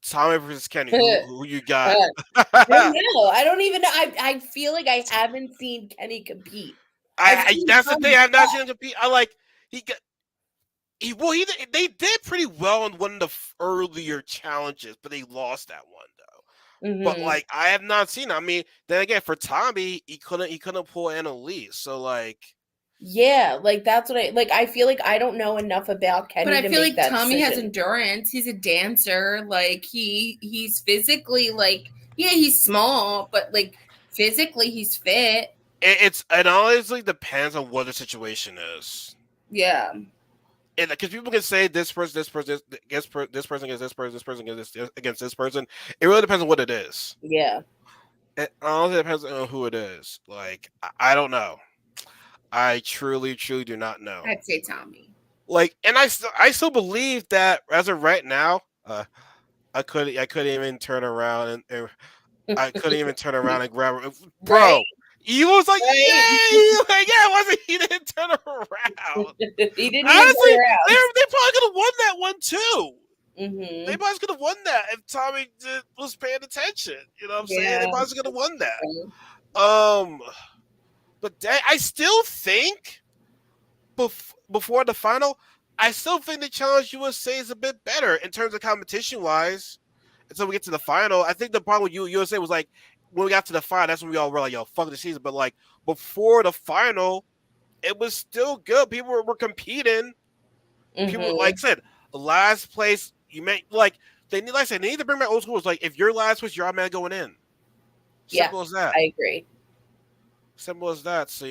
Tommy versus Kenny. Who you got? I don't know. I don't even know. I feel like I haven't seen Kenny compete. That's the thing. I've not seen him compete. I like they did pretty well in one of the earlier challenges, but they lost that one though. Mm-hmm. But like I have not seen. I mean, then again, for Tommy, he couldn't pull Annalise. So like, yeah, like that's what I feel like I don't know enough about Kenny. But I feel like Tommy has decision. endurance. He's a dancer. Like he's physically like, yeah, he's small, but like physically he's fit. It honestly depends on what the situation is. Yeah. Because people can say this person against this person against this person. It really depends on what it is. Yeah. It honestly depends on who it is. Like I don't know. I truly do not know. I'd say Tommy. Like, and I still believe that as of right now, I couldn't even turn around and I couldn't even turn around and grab her, bro. Right. He was like, right. Yay! He didn't turn around. He didn't. Honestly, they probably could have won that one too. Mm-hmm. They probably could have won that if Tommy was paying attention. You know what I'm saying? They probably could have won that. But I still think before the final, I still think the Challenge USA is a bit better in terms of competition wise. Until we get to the final, I think the problem with USA was like when we got to the final, that's when we all were like, "Yo, fuck the season." But like before the final, it was still good. People were competing. Mm-hmm. People, like I said, last place. You may like they need. Like I said, they need to bring back old school. It's like if you're last place, you're automatically going in. Simple as that. I agree. Simple as that. So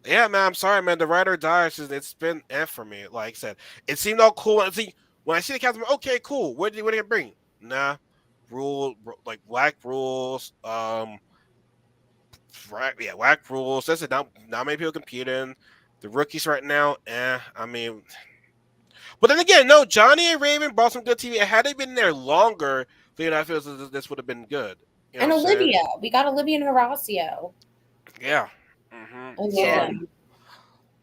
Yeah, man, I'm sorry, man. The ride or die, it's been for me. Like I said, it seemed all cool. And see, when I see the captain, okay, cool. What did it bring? Nah, like whack rules. Yeah, whack rules. That's it. Not many people competing. The rookies right now, I mean, but then again, no. Johnny and Raven brought some good TV. Had they been there longer, then I feel this would have been good. You know And what I'm saying? Olivia, we got Olivia and Horacio. Yeah. I love So them.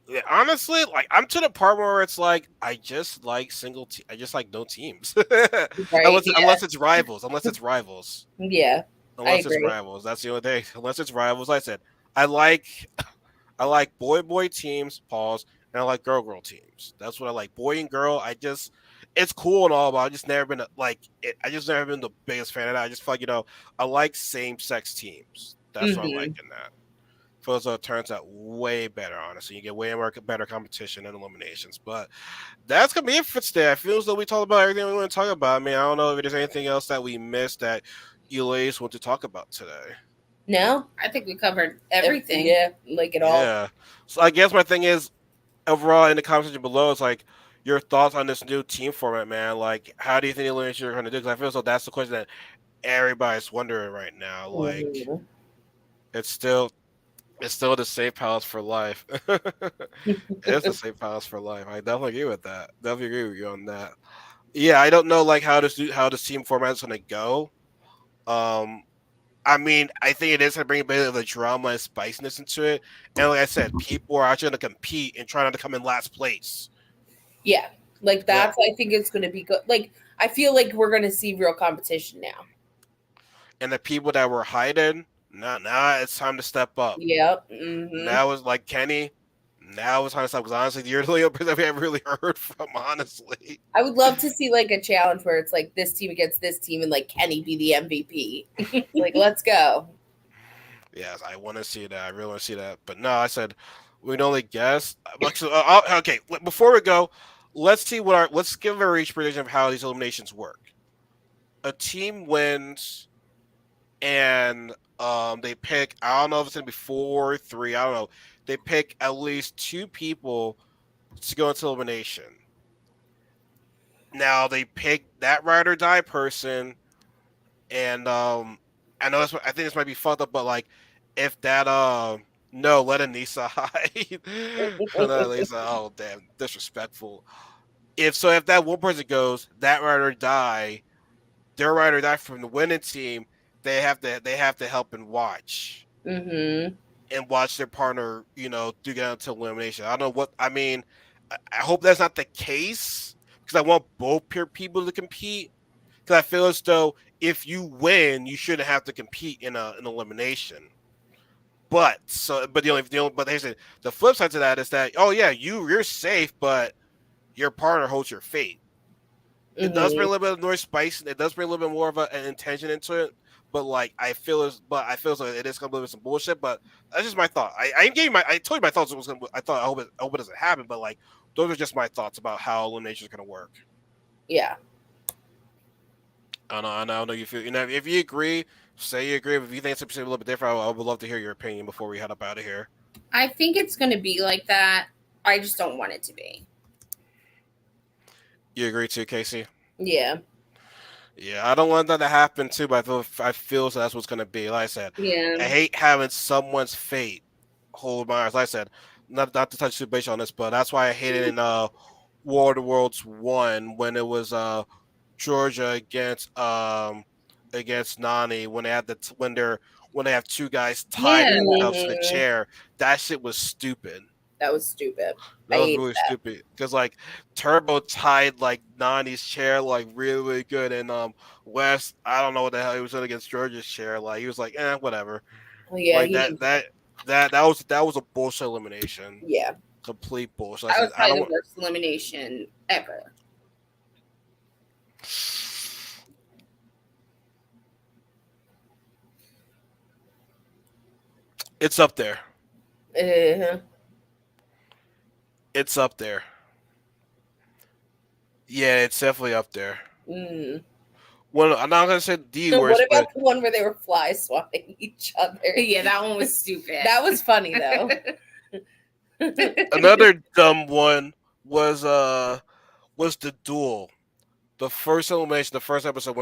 yeah, honestly, like I'm to the part where it's like I just like I just like no teams, Right? unless it's rivals, Yeah, I unless it's agree. rivals. That's the only thing. Unless it's rivals, like I said I like I like boy teams, pause, and I like girl teams. That's what I like. Boy and girl, it's cool and all, but I just never been I just never been the biggest fan of that. I just feel like I like same sex teams. That's what I like in that. Feels like it turns out way better, honestly. You get way more better competition and eliminations. But that's gonna be it for today. I feel as though we talked about everything we want to talk about. I mean, I don't know if there's anything else that we missed that you ladies want to talk about today. No, I think we covered everything. Yeah, like it all. Yeah. So I guess my thing is overall in the conversation below, it's like your thoughts on this new team format, man. Like, how do you think the eliminations are going to do? Because I feel as though that's the question that everybody's wondering right now. Like, Mhm. it's still the safe house for life. It's the safe house for life. I definitely agree with that. Definitely agree with you on that. Yeah, I don't know like how this team format is going to go. Um, I mean, I think it is going to bring a bit of the drama and spiciness into it. And like I said, people are actually going to compete and try not to come in last place. Yeah, like Yeah. that's. I think it's going to be good. Like I feel like we're going to see real competition now. And the people that were hiding, now it's time to step up. Yep. Mm-hmm. Now it's like Kenny. Now it's time to step because honestly, you're the only person we haven't really heard from. Honestly, I would love to see like a challenge where it's like this team against this team and like Kenny be the MVP. Like, let's go. yes, I want to see that. I really want to see that. But no, I said we'd only guess. Okay, before we go, let's see let's give a each prediction of how these eliminations work. A team wins, and they pick. I don't know if it's gonna be 4 or 3. I don't know. They pick at least 2 people to go into elimination. Now they pick that ride or die person, and I know I think this might be fucked up, but like if that no, let Anissa hide. No, Anissa, oh damn, disrespectful. If that one person goes, that ride or die, their ride or die from the winning team, they have to help and watch. Mm-hmm. And watch their partner, do get into elimination. I don't know what I mean. I hope that's not the case because I want both people to compete. Because I feel as though if you win, you shouldn't have to compete in an elimination. But here's the flip side to that is that you're safe, but your partner holds your fate. It does bring a little bit of noise spice. It does bring a little bit more of an intention into it. But like I feel as though it is gonna be some bullshit. But that's just my thought. I told you my thoughts. I hope it doesn't happen. But like those are just my thoughts about how elimination is gonna work. Yeah. I know you feel. If you agree, say you agree. If you think it's a little bit different, I would love to hear your opinion before we head up out of here. I think it's going to be like that. I just don't want it to be. You agree too, Kasey? Yeah. Yeah, I don't want that to happen too, but I feel so that's what's gonna be. Like I said, Yeah. I hate having someone's fate hold my eyes. Like I said, not to touch too base on this, but that's why I hated in War of the Worlds 1 when it was Georgia against Nani when they had when they have 2 guys tied themselves to the chair. That shit was stupid. That was stupid. That was really stupid because like Turbo tied like Nani's chair like really, really good, and West, I don't know what the hell he was doing against George's chair. Like he was like, whatever. Well, yeah, like that was a bullshit elimination. Yeah, complete bullshit. That was probably the worst elimination ever. It's up there. Uh-huh. It's up there. Yeah, it's definitely up there. Well, I'm not gonna say the worst. What about the one where they were fly swatting each other? Yeah, that one was stupid. That was funny though. Another dumb one was the duel. The first elimination, the first episode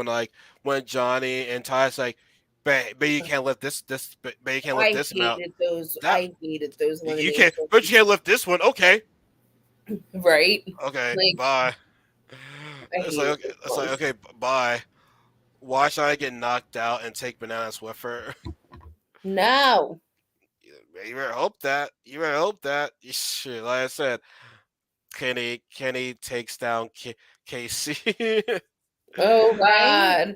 when Johnny and Ty's like, but you can't lift but you can't lift I this amount. hated those. That I hated those you can't, eliminations. but you can't lift this one. Okay, Right? okay, Like, bye. I It's hated like okay, those it's like ones. okay, bye. Why should I get knocked out and take bananas with her? No. You better hope that. You better hope that. Shit, like I said, Kenny takes down Kasey. Oh Right?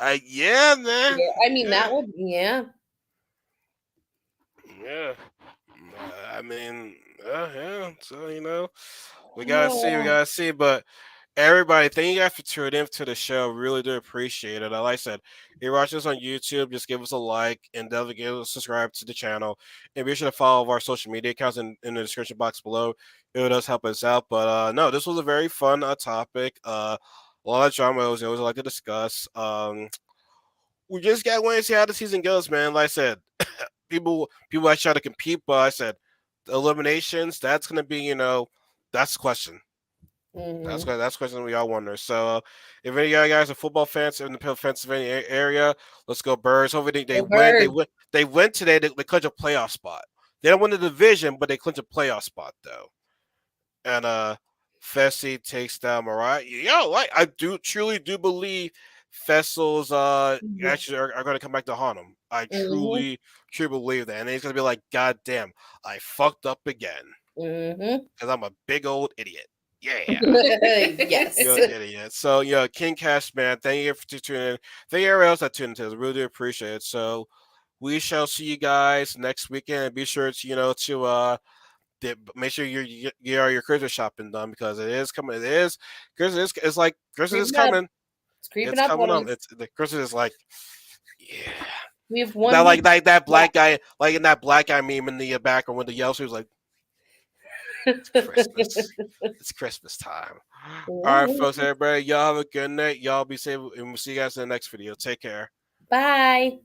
God. Yeah, man. Yeah. I mean, that Yeah, would. Yeah. yeah. I mean, yeah. So we gotta see, we Oh. gotta see. But everybody, thank you guys for tuning in to the show. Really do appreciate it. Like I said, if you're watching us on YouTube, just give us a like and definitely give us a subscribe to the channel. And be sure to follow our social media accounts in the description box below. It does help us out. But no, this was a very fun topic. A lot of drama we always like to discuss. We just got to wait and see how the season goes, man. Like I said, people I try to compete, but I said the eliminations. That's gonna be that's the question. That's Mhm. that's the question we all wonder. So if any of you guys are football fans in the Pennsylvania area, let's go Birds. Hopefully they The win. They bird. win. They win today. They clinch a playoff spot. They don't win the division, but they clinch a playoff spot though. And Fessy takes down Mariah. Yo, like I truly do believe Fessel's Mhm. actually are going to come back to haunt him. I Mhm. truly believe that, and he's going to be like, God damn, I fucked up again Mhm. because I'm a big old idiot. Yeah. Yes. You're an idiot. So, King Cash, man, thank you for tuning in. Thank you everyone else that tuned in. I really do appreciate it. So, we shall see you guys next weekend. And be sure to, make sure you get all your Christmas shopping done because it is coming. It is Christmas. It's like Christmas is Creeping up. coming. It's creeping It's up coming on up. us. It's the Christmas is like, yeah. We have That 1 week. like that black left. guy, like in that black guy meme in the background with the yellow suit, was like, it's Christmas. It's Christmas time. All right, folks, everybody, y'all have a good night. Y'all be safe, and we'll see you guys in the next video. Take care. Bye.